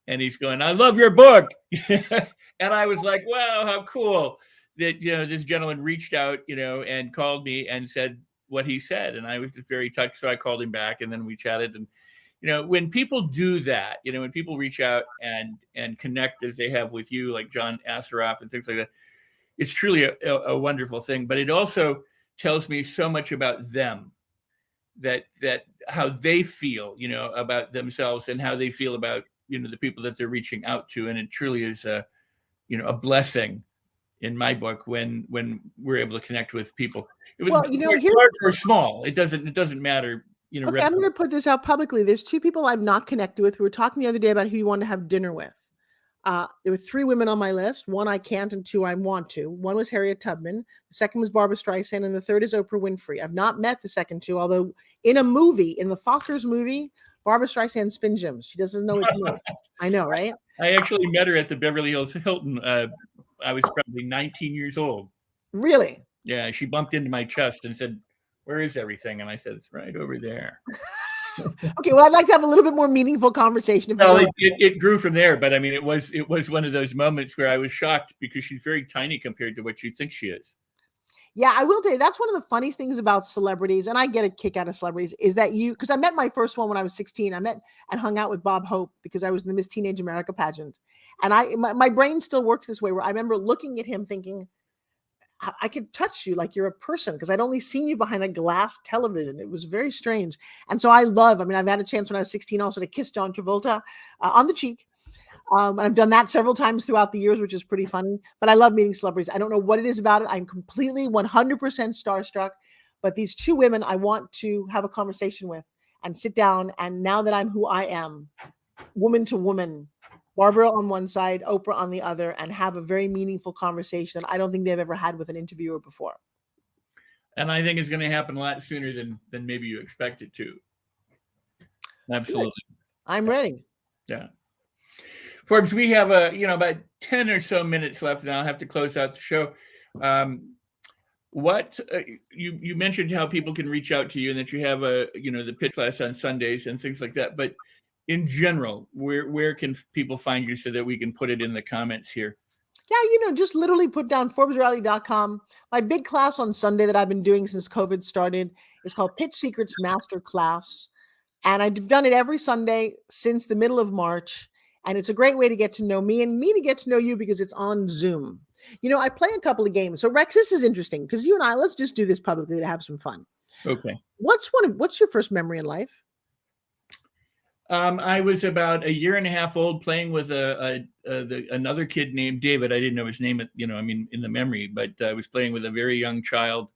And he's going, I love your book. And I was like, wow, how cool that, this gentleman reached out, and called me and said what he said. And I was just very touched. So I called him back and then we chatted. And, when people do that, when people reach out and connect as they have with you, like John Asseroff and things like that, it's truly a wonderful thing. But it also tells me so much about them. That how they feel, about themselves and how they feel about, the people that they're reaching out to. And it truly is a blessing in my book when we're able to connect with people. Well, large or small, it doesn't matter. Okay, I'm going to put this out publicly. There's 2 people I've not connected with. We were talking the other day about who you want to have dinner with. There were 3 women on my list. 1 I can't, and 2 I want to. 1 was Harriet Tubman. The second was Barbara Streisand, and the third is Oprah Winfrey. I've not met the second 2, although in a movie, in the Fockers movie, Barbara Streisand spin gyms. She doesn't know it's me. I know, right? I actually met her at the Beverly Hills Hilton. I was probably 19 years old. Really? Yeah, she bumped into my chest and said, where is everything? And I said, it's right over there. Okay, well, I'd like to have a little bit more meaningful conversation. Well, it grew from there, but I mean, it was one of those moments where I was shocked because she's very tiny compared to what you think she is. Yeah, I will tell you, that's one of the funniest things about celebrities, and I get a kick out of celebrities, is that because I met my first one when I was 16. I met and hung out with Bob Hope because I was in the Miss Teenage America pageant. And my brain still works this way, where I remember looking at him thinking, I could touch you like you're a person, because I'd only seen you behind a glass television. It was very strange. And so I've had a chance when I was 16 also to kiss John Travolta on the cheek. And I've done that several times throughout the years, which is pretty funny. But I love meeting celebrities. I don't know what it is about it. I'm completely 100% starstruck. But these 2 women I want to have a conversation with and sit down. And now that I'm who I am, woman to woman, Barbara on one side, Oprah on the other, and have a very meaningful conversation that I don't think they've ever had with an interviewer before. And I think it's going to happen a lot sooner than maybe you expect it to. Absolutely. Good. I'm ready. Yeah. Forbes, we have about 10 or so minutes left, and I'll have to close out the show. What you mentioned how people can reach out to you and that you have a the pitch class on Sundays and things like that. But in general, where can people find you so that we can put it in the comments here? Yeah, just literally put down ForbesRally.com. My big class on Sunday that I've been doing since COVID started is called Pitch Secrets Master Class. And I've done it every Sunday since the middle of March. And it's a great way to get to know me and me to get to know you because it's on Zoom. I play a couple of games. So Rex, this is interesting because you and I, let's just do this publicly to have some fun. Okay. What's your first memory in life? I was about a year and a half old playing with another kid named David. I didn't know his name, in the memory, but I was playing with a very young child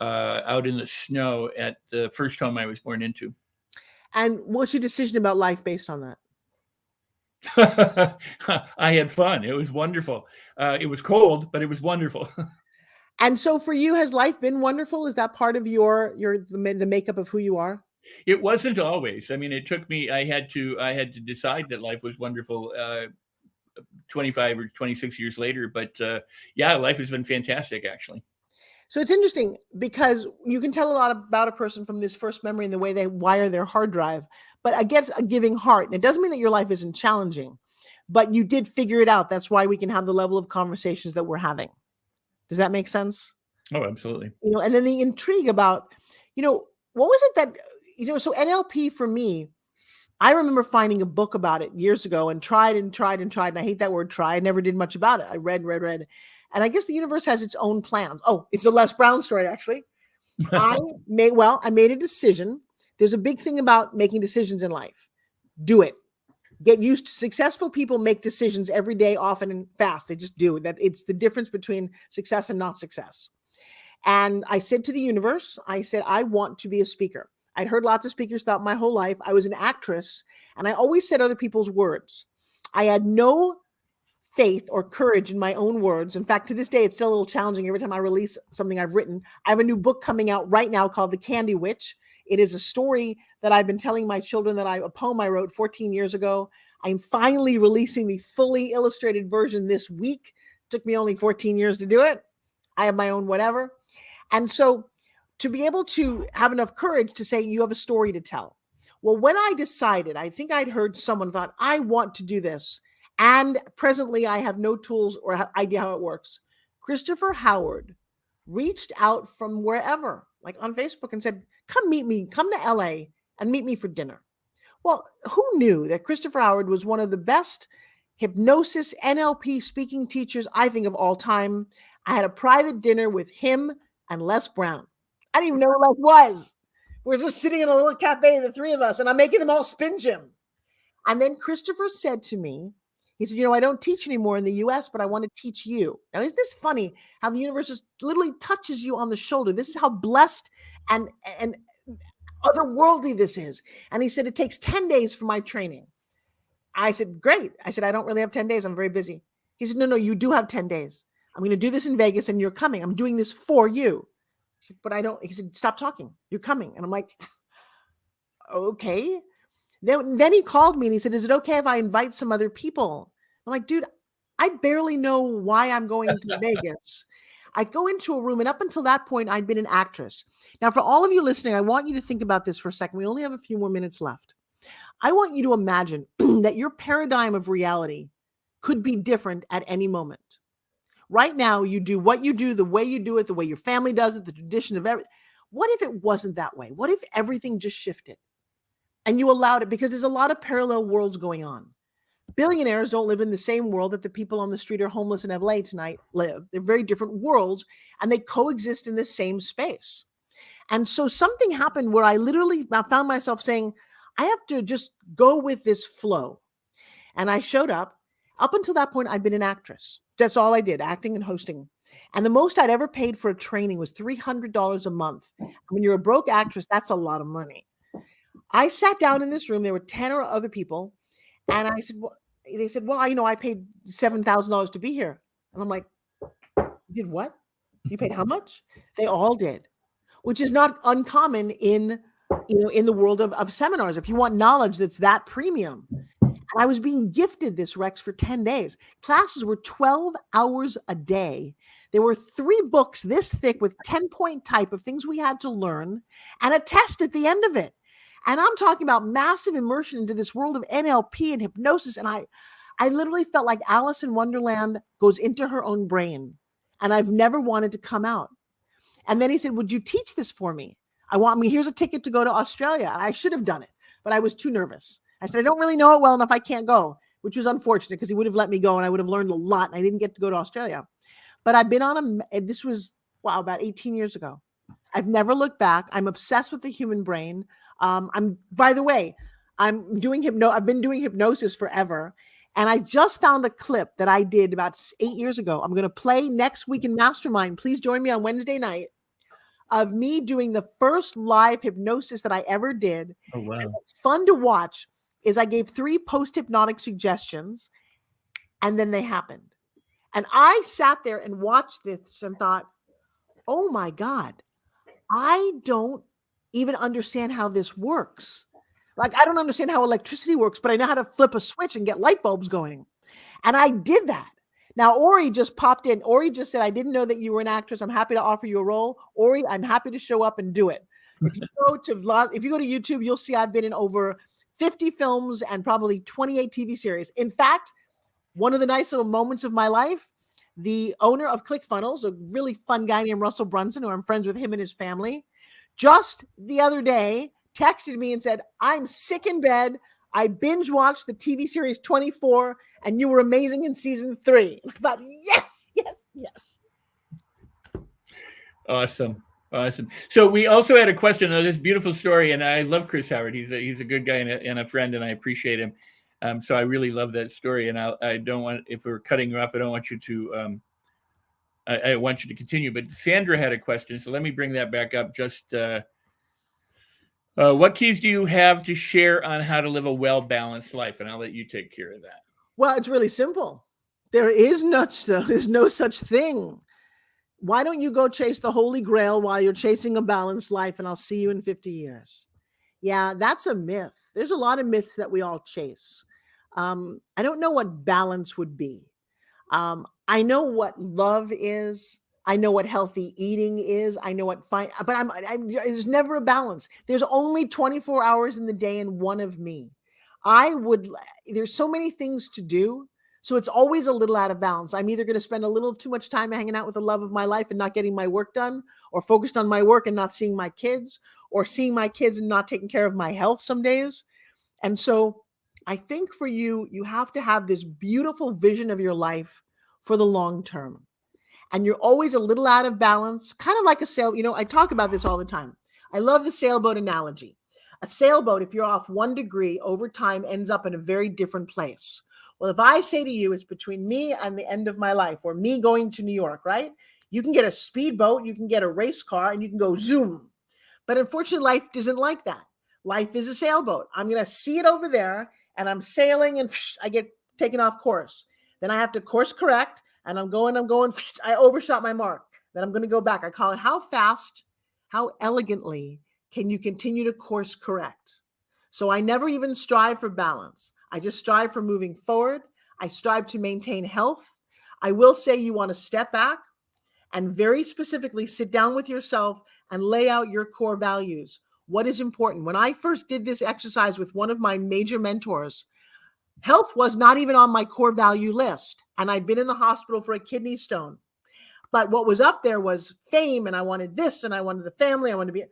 out in the snow at the first home I was born into. And what's your decision about life based on that? I had fun. It was wonderful. It was cold, but it was wonderful. And so for you, has life been wonderful? Is that part of the makeup of who you are? It wasn't always. I mean, it took me. I had to decide that life was wonderful. 25 or 26 years later, but yeah, life has been fantastic, actually. So it's interesting because you can tell a lot about a person from this first memory and the way they wire their hard drive. But I get a giving heart, and it doesn't mean that your life isn't challenging, but you did figure it out. That's why we can have the level of conversations that we're having. Does that make sense? Oh, absolutely. And then the intrigue about, what was it that, so NLP for me, I remember finding a book about it years ago and tried. And I hate that word try. I never did much about it. I read. And I guess the universe has its own plans. Oh, it's a Les Brown story, actually. I made a decision. There's a big thing about making decisions in life. Do it. Get used to successful people make decisions every day, often and fast. They just do that. It's the difference between success and not success. And I said to the universe, I said, I want to be a speaker. I'd heard lots of speakers throughout my whole life. I was an actress, and I always said other people's words. I had no faith or courage in my own words. In fact, to this day, it's still a little challenging every time I release something I've written. I have a new book coming out right now called The Candy Witch. It is a story that I've been telling my children a poem I wrote 14 years ago. I'm finally releasing the fully illustrated version this week. It took me only 14 years to do it. I have my own whatever. And so to be able to have enough courage to say you have a story to tell. Well, when I decided, I think I'd heard someone thought, I want to do this. And presently I have no tools or idea how it works. Christopher Howard reached out from wherever, like on Facebook, and said, come meet me, come to LA and meet me for dinner. Well, who knew that Christopher Howard was one of the best hypnosis NLP speaking teachers, I think, of all time? I had a private dinner with him and Les Brown. I didn't even know who Les was. We're just sitting in a little cafe, the three of us, and I'm making them all spin gym. And then Christopher said to me, he said, I don't teach anymore in the US, but I want to teach you. Now, isn't this funny how the universe just literally touches you on the shoulder? This is how blessed and otherworldly this is. And he said, it takes 10 days for my training. I said, great. I said, I don't really have 10 days. I'm very busy. He said, no, you do have 10 days. I'm going to do this in Vegas and you're coming. I'm doing this for you. I said, but I don't. He said, stop talking. You're coming. And I'm like, okay. Then he called me and he said, is it okay if I invite some other people? I'm like, dude, I barely know why I'm going to Vegas. I go into a room, and up until that point, I'd been an actress. Now, for all of you listening, I want you to think about this for a second. We only have a few more minutes left. I want you to imagine that your paradigm of reality could be different at any moment. Right now, you do what you do, the way you do it, the way your family does it, the tradition of everything. What if it wasn't that way? What if everything just shifted and you allowed it? Because there's a lot of parallel worlds going on. Billionaires don't live in the same world that the people on the street or homeless in LA tonight live. They're very different worlds, and they coexist in the same space. And so something happened where I literally found myself saying, I have to just go with this flow. And I showed up. Up until that point, I'd been an actress. That's all I did, acting and hosting. And the most I'd ever paid for a training was $300 a month. When you're a broke actress, that's a lot of money. I sat down in this room. There were 10 or other people. And I said, well, they said, well, I paid $7,000 to be here. And I'm like, you did what? You paid how much? They all did, which is not uncommon in the world of seminars. If you want knowledge that's that premium. And I was being gifted this, Rex, for 10 days. Classes were 12 hours a day. There were 3 books this thick with 10-point type of things we had to learn and a test at the end of it. And I'm talking about massive immersion into this world of NLP and hypnosis. And I literally felt like Alice in Wonderland goes into her own brain. And I've never wanted to come out. And then he said, would you teach this for me? Here's a ticket to go to Australia. I should have done it, but I was too nervous. I said, I don't really know it well enough. I can't go, which was unfortunate because he would have let me go and I would have learned a lot. And I didn't get to go to Australia. But I've been this was, about 18 years ago. I've never looked back. I'm obsessed with the human brain. By the way, I've been doing hypnosis forever. And I just found a clip that I did about 8 years ago. I'm going to play next week in Mastermind. Please join me on Wednesday night of me doing the first live hypnosis that I ever did. Oh, wow. And what's fun to watch is I gave 3 post-hypnotic suggestions and then they happened. And I sat there and watched this and thought, oh my God, I don't even understand how this works. Like, I don't understand how electricity works, but I know how to flip a switch and get light bulbs going. And I did that. Now, Ori just popped in. Ori just said, I didn't know that you were an actress. I'm happy to offer you a role. Ori, I'm happy to show up and do it. If you go to YouTube, you'll see I've been in over 50 films and probably 28 TV series. In fact, one of the nice little moments of my life, the owner of ClickFunnels, a really fun guy named Russell Brunson, who I'm friends with him and his family, just the other day texted me and said, I'm sick in bed. I binge watched the TV series 24 and you were amazing in season 3. I thought, yes. Awesome. So we also had a question on this beautiful story, and I love Chris Howard. He's a good guy and a friend, and I appreciate him. So I really love that story, and I don't want, if we're cutting you off, I don't want you to, I want you to continue. But Sandra had a question, so let me bring that back up. Just what keys do you have to share on how to live a well-balanced life? And I'll let you take care of that. Well, it's really simple. There's no such thing. Why don't you go chase the Holy Grail while you're chasing a balanced life, and I'll see you in 50 years. Yeah, that's a myth. There's a lot of myths that we all chase. I don't know what balance would be. I know what love is. I know what healthy eating is. I know what fine, but there's never a balance. There's only 24 hours in the day and one of me. There's so many things to do. So it's always a little out of balance. I'm either going to spend a little too much time hanging out with the love of my life and not getting my work done, or focused on my work and not seeing my kids, or seeing my kids and not taking care of my health some days. And so I think for you, you have to have this beautiful vision of your life for the long term. And you're always a little out of balance, kind of like a sail. I talk about this all the time. I love the sailboat analogy. A sailboat, if you're off 1 degree over time, ends up in a very different place. Well, if I say to you, it's between me and the end of my life, or me going to New York, right? You can get a speedboat, you can get a race car, and you can go zoom. But unfortunately, life isn't like that. Life is a sailboat. I'm going to see it over there, and I'm sailing, and I get taken off course. Then I have to course correct, and I'm going, I overshot my mark. Then I'm going to go back. I call it how fast, how elegantly can you continue to course correct? So I never even strive for balance. I just strive for moving forward. I strive to maintain health. I will say you want to step back and very specifically sit down with yourself and lay out your core values. What is important? When I first did this exercise with one of my major mentors, health was not even on my core value list. And I'd been in the hospital for a kidney stone. But what was up there was fame, and I wanted this, and I wanted the family. I wanted to be.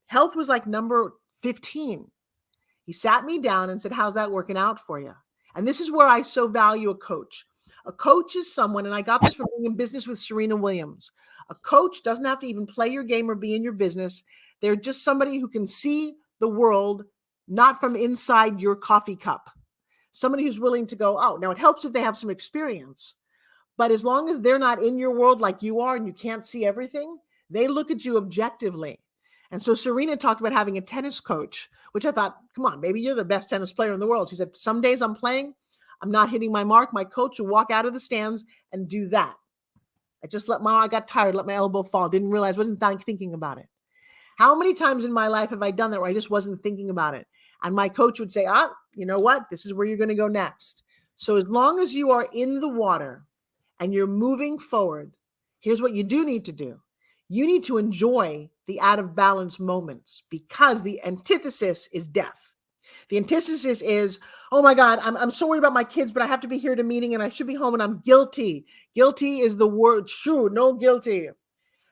Health was like number 15. He sat me down and said, how's that working out for you? And this is where I so value a coach. A coach is someone, and I got this from being in business with Serena Williams. A coach doesn't have to even play your game or be in your business. They're just somebody who can see the world not from inside your coffee cup. Somebody who's willing to go out. Now, it helps if they have some experience. But as long as they're not in your world like you are and you can't see everything, they look at you objectively. And so Serena talked about having a tennis coach, which I thought, come on, maybe you're the best tennis player in the world. She said, some days I'm playing, I'm not hitting my mark. My coach will walk out of the stands and do that. I got tired, let my elbow fall, didn't realize, wasn't thinking about it. How many times in my life have I done that where I just wasn't thinking about it? And my coach would say, you know what? This is where you're going to go next. So as long as you are in the water and you're moving forward Here's what you do need to do. You need to enjoy the out of balance moments, because the antithesis is death. The antithesis is, oh my God, I'm so worried about my kids, but I have to be here at a meeting and I should be home and I'm guilty. Guilty is the word. True, no guilty.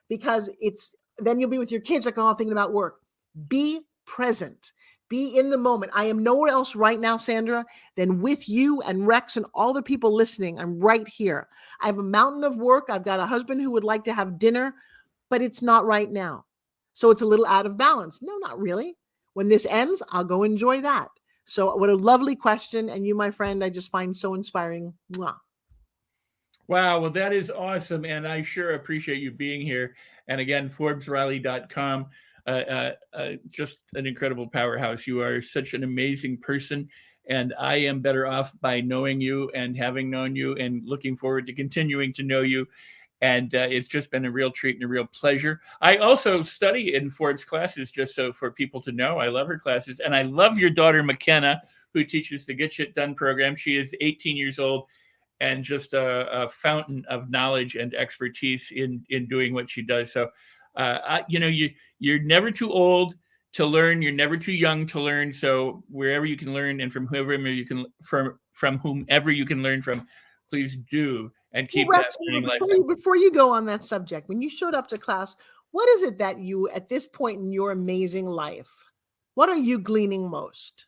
Because then you'll be with your kids like, oh, I'm thinking about work. Be present. Be in the moment. I am nowhere else right now, Sandra, than with you and Rex and all the people listening. I'm right here. I have a mountain of work. I've got a husband who would like to have dinner, but it's not right now. So it's a little out of balance. No, not really. When this ends, I'll go enjoy that. So what a lovely question. And you, my friend, I just find so inspiring. Mwah. Wow. Well, that is awesome. And I sure appreciate you being here. And again, ForbesRiley.com, just an incredible powerhouse. You are such an amazing person. And I am better off by knowing you and having known you and looking forward to continuing to know you. And it's just been a real treat and a real pleasure. I also study in Forbes classes, just so for people to know. I love her classes. And I love your daughter, McKenna, who teaches the Get Shit Done program. She is 18 years old and just a fountain of knowledge and expertise in doing what she does. So, you're never too old to learn. You're never too young to learn. So wherever you can learn and from whoever you can, from whomever you can learn from, please do. And keep Rex, that learning before you go on that subject, when you showed up to class, what is it that you, at this point in your amazing life, what are you gleaning most?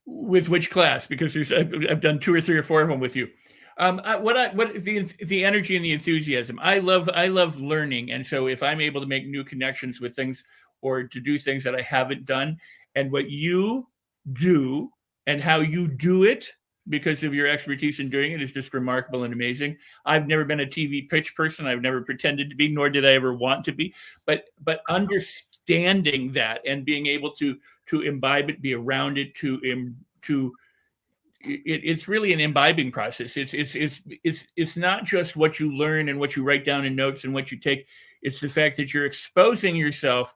With which class? Because I've done 2 or 3 or 4 of them with you. The energy and the enthusiasm. I love learning, and so if I'm able to make new connections with things or to do things that I haven't done, and what you do and how you do it, because of your expertise in doing it, is just remarkable and amazing. I've never been a TV pitch person. I've never pretended to be, nor did I ever want to be. But understanding that and being able to imbibe it, be around it, it's really an imbibing process. It's not just what you learn and what you write down in notes and what you take. It's the fact that you're exposing yourself.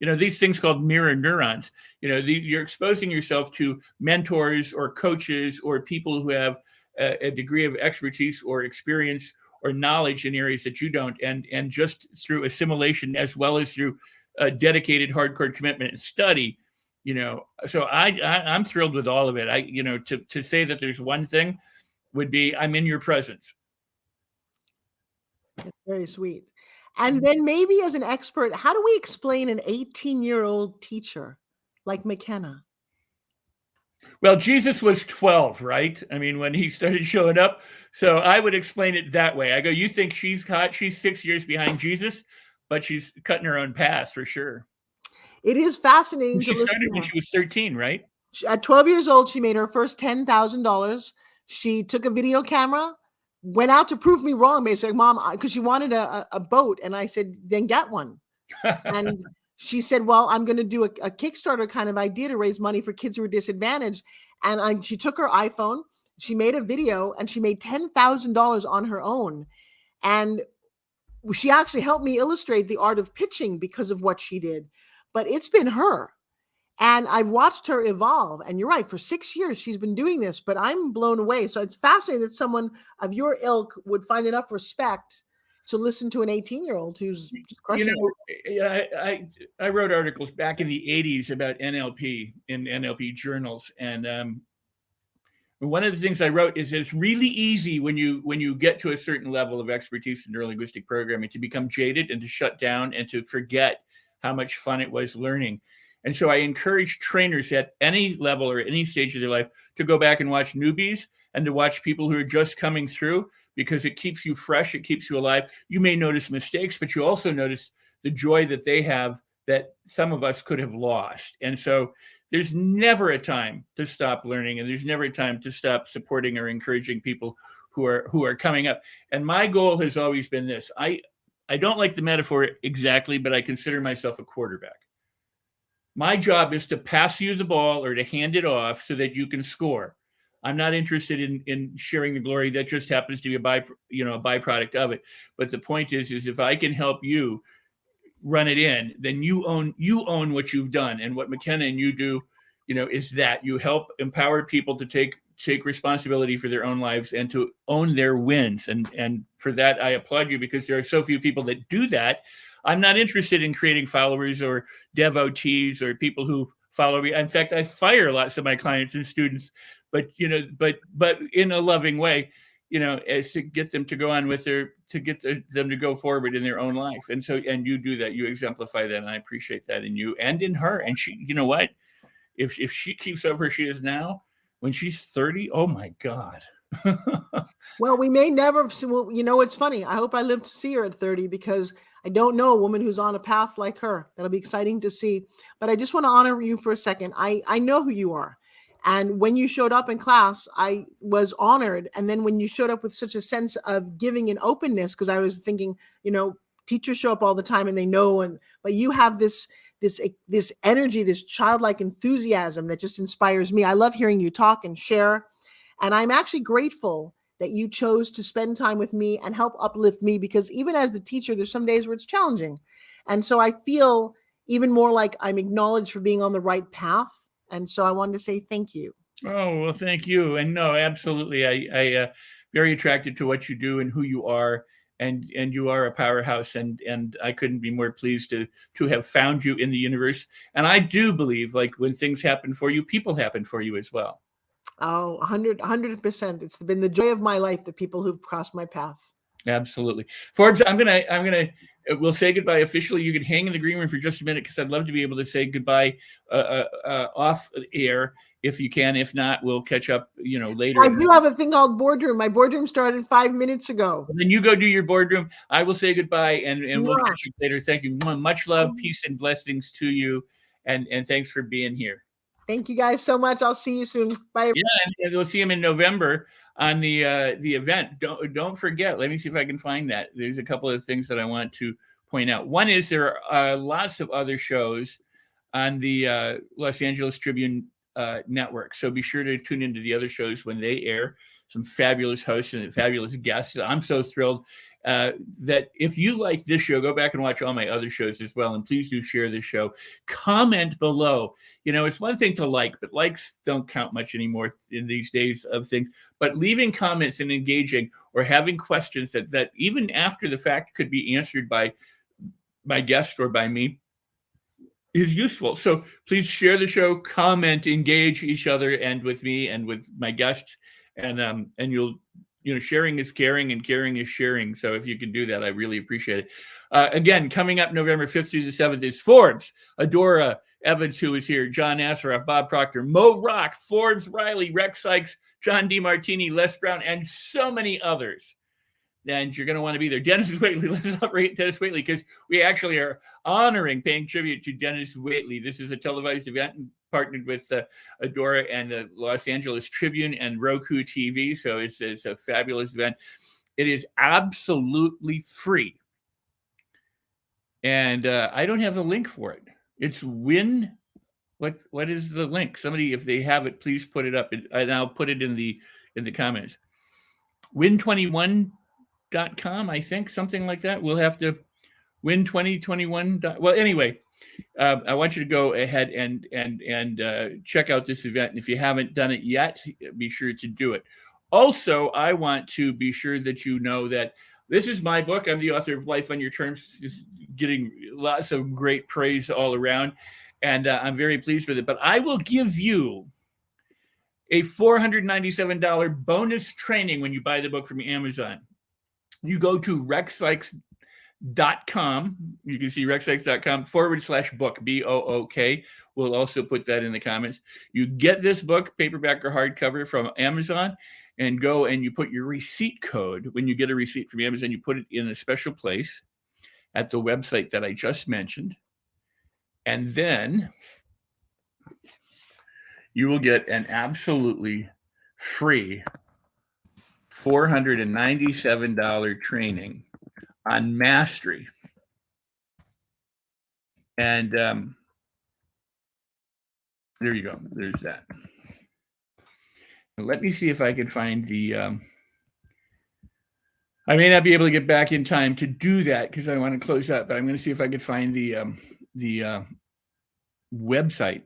These things called mirror neurons, you're exposing yourself to mentors or coaches or people who have a degree of expertise or experience or knowledge in areas that you don't. And just through assimilation, as well as through a dedicated hardcore commitment and study, so I'm thrilled with all of it. To say that there's one thing would be, I'm in your presence. That's very sweet. And then maybe as an expert, how do we explain an 18-year-old teacher like McKenna? Well, Jesus was 12, right? I mean, when he started showing up. So I would explain it that way. I go, you think she's hot? She's 6 years behind Jesus, but she's cutting her own path for sure. It is fascinating to listen. She started when she was 13, right? At 12 years old, she made her first $10,000. She took a video camera, went out to prove me wrong, basically, Mom, because she wanted a boat. And I said, then get one. And she said, well, I'm going to do a Kickstarter kind of idea to raise money for kids who are disadvantaged. And she took her iPhone, she made a video, and she made $10,000 on her own. And she actually helped me illustrate the art of pitching because of what she did. But it's been her. And I've watched her evolve. And you're right, for 6 years, she's been doing this, but I'm blown away. So it's fascinating that someone of your ilk would find enough respect to listen to an 18-year-old who's crushing it. I wrote articles back in the 80s about NLP in NLP journals. And one of the things I wrote is it's really easy when you get to a certain level of expertise in neurolinguistic programming to become jaded and to shut down and to forget how much fun it was learning. And so I encourage trainers at any level or any stage of their life to go back and watch newbies and to watch people who are just coming through, because it keeps you fresh, it keeps you alive. You may notice mistakes, but you also notice the joy that they have that some of us could have lost. And so there's never a time to stop learning, and there's never a time to stop supporting or encouraging people who are coming up. And my goal has always been this. I don't like the metaphor exactly, but I consider myself a quarterback. My job is to pass you the ball or to hand it off so that you can score. I'm not interested in sharing the glory. That just happens to be a byproduct of it. But the point is if I can help you run it in, then you own what you've done. And what McKenna and you do, is that you help empower people to take take responsibility for their own lives and to own their wins. And for that, I applaud you, because there are so few people that do that. I'm not interested in creating followers or devotees or people who follow me. In fact, I fire lots of my clients and students, but in a loving way, as to get them to go on with them to go forward in their own life. And you do that, you exemplify that. And I appreciate that in you and in her. And she, you know what, if she keeps up where she is now, when she's 30, oh my God. Well, we may never, it's funny. I hope I live to see her at 30, because I don't know a woman who's on a path like her. That'll be exciting to see. But I just want to honor you for a second. I know who you are. And when you showed up in class, I was honored. And then when you showed up with such a sense of giving and openness, because I was thinking, teachers show up all the time and they know, but you have this energy, this childlike enthusiasm that just inspires me. I love hearing you talk and share. And I'm actually grateful that you chose to spend time with me and help uplift me, because even as the teacher, there's some days where it's challenging. And so I feel even more like I'm acknowledged for being on the right path. And so I wanted to say thank you. Oh, well, thank you. And no, absolutely. I very attracted to what you do and who you are. And you are a powerhouse, and I couldn't be more pleased to have found you in the universe. And I do believe, like, when things happen for you, people happen for you as well. Oh, 100%. It's been the joy of my life, the people who've crossed my path. Absolutely. Forbes, we'll say goodbye officially. You can hang in the green room for just a minute, because I'd love to be able to say goodbye off air if you can. If not, we'll catch up, later. I do have a thing called boardroom. My boardroom started 5 minutes ago. And then you go do your boardroom. I will say goodbye, and we'll catch up later. Thank you. Much love, peace, and blessings to you. And thanks for being here. Thank you guys so much. I'll see you soon. Bye. Yeah, and we'll see him in November on the event. Don't forget. Let me see if I can find that. There's a couple of things that I want to point out. One is there are lots of other shows on the Los Angeles Tribune network. So be sure to tune into the other shows when they air. Some fabulous hosts and fabulous guests. I'm so thrilled that if you like this show, go back and watch all my other shows as well. And please do share this show. Comment below. It's one thing to like, but likes don't count much anymore in these days of things. But leaving comments and engaging, or having questions that even after the fact could be answered by my guest or by me, is useful. So please share the show, comment, engage each other and with me and with my guests. And you'll, sharing is caring and caring is sharing. So if you can do that, I really appreciate it. Again, coming up November 5th through the 7th is Forbes, Adora Evans, who is here, John Asseroff, Bob Proctor, Mo Rock, Forbes Riley, Rex Sykes, John DeMartini, Les Brown, and so many others. And you're going to want to be there. Dennis Waitley, let's not rate Dennis Waitley, because we actually are paying tribute to Dennis Waitley. This is a televised event partnered with Adora and the Los Angeles Tribune and Roku TV. So it's a fabulous event. It is absolutely free. And I don't have the link for it. It's what is the link? Somebody, if they have it, please put it up, and I'll put it in the comments. Win21.com, I think, something like that. We'll have to win2021. Well, anyway, I want you to go ahead and check out this event. And if you haven't done it yet, be sure to do it. Also, I want to be sure that you know that this is my book. I'm the author of Life on Your Terms. It's getting lots of great praise all around, and I'm very pleased with it. But I will give you a $497 bonus training when you buy the book from Amazon. You go to rexsykes.com. You can see rexsykes.com/book, BOOK. We'll also put that in the comments. You get this book, paperback or hardcover, from Amazon, and go and you put your receipt code. When you get a receipt from Amazon, you put it in a special place at the website that I just mentioned. And then you will get an absolutely free $497 training on mastery. And there you go. There's that. Let me see if I can find the I may not be able to get back in time to do that because I want to close up, but I'm going to see if I can find the website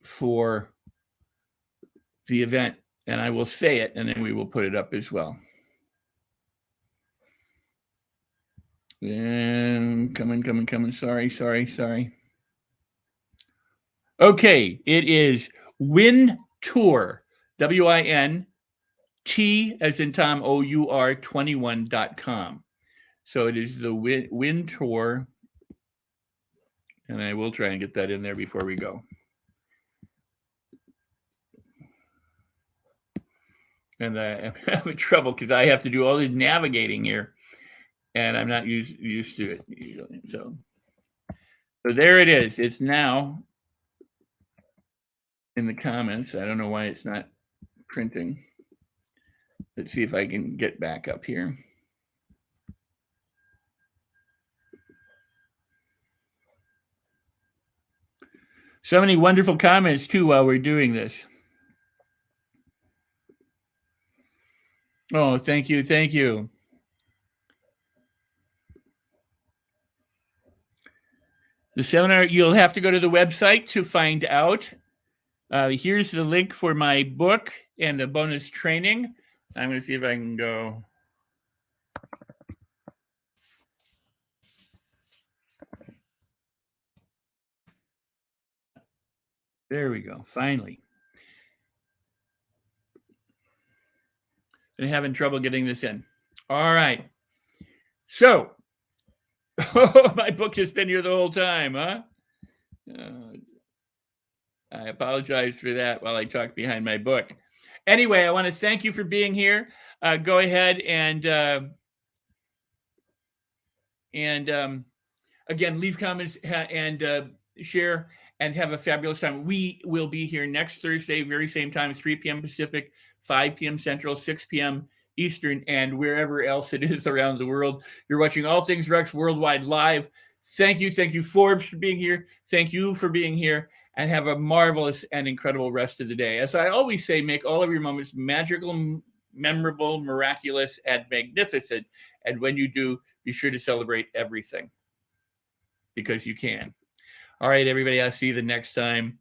for the event And I will say it, and then we will put it up as well. And coming. Sorry. Okay, it is Wintour, WINT as in Tom, OUR 21.com. So it is the Wintour, and I will try and get that in there before we go. And I'm having trouble because I have to do all the navigating here, and I'm not used to it usually. So there it is. It's now in the comments. I don't know why it's not printing. Let's see if I can get back up here. So many wonderful comments too while we're doing this. Oh, thank you. The seminar, you'll have to go to the website to find out. Here's the link for my book and the bonus training. I'm going to see if I can go. There we go. Finally. Been having trouble getting this in. All right. So, my book has been here the whole time, huh? I apologize for that while I talk behind my book. Anyway, I want to thank you for being here. Go ahead and again, leave comments and share and have a fabulous time. We will be here next Thursday, very same time, 3 p.m. Pacific, 5 p.m. Central, 6 p.m. Eastern, and wherever else it is around the world. You're watching All Things Rex Worldwide Live. Thank you, Forbes, for being here. Thank you for being here, and have a marvelous and incredible rest of the day. As I always say, make all of your moments magical, memorable, miraculous, and magnificent. And when you do, be sure to celebrate everything, because you can. All right, everybody, I'll see you the next time.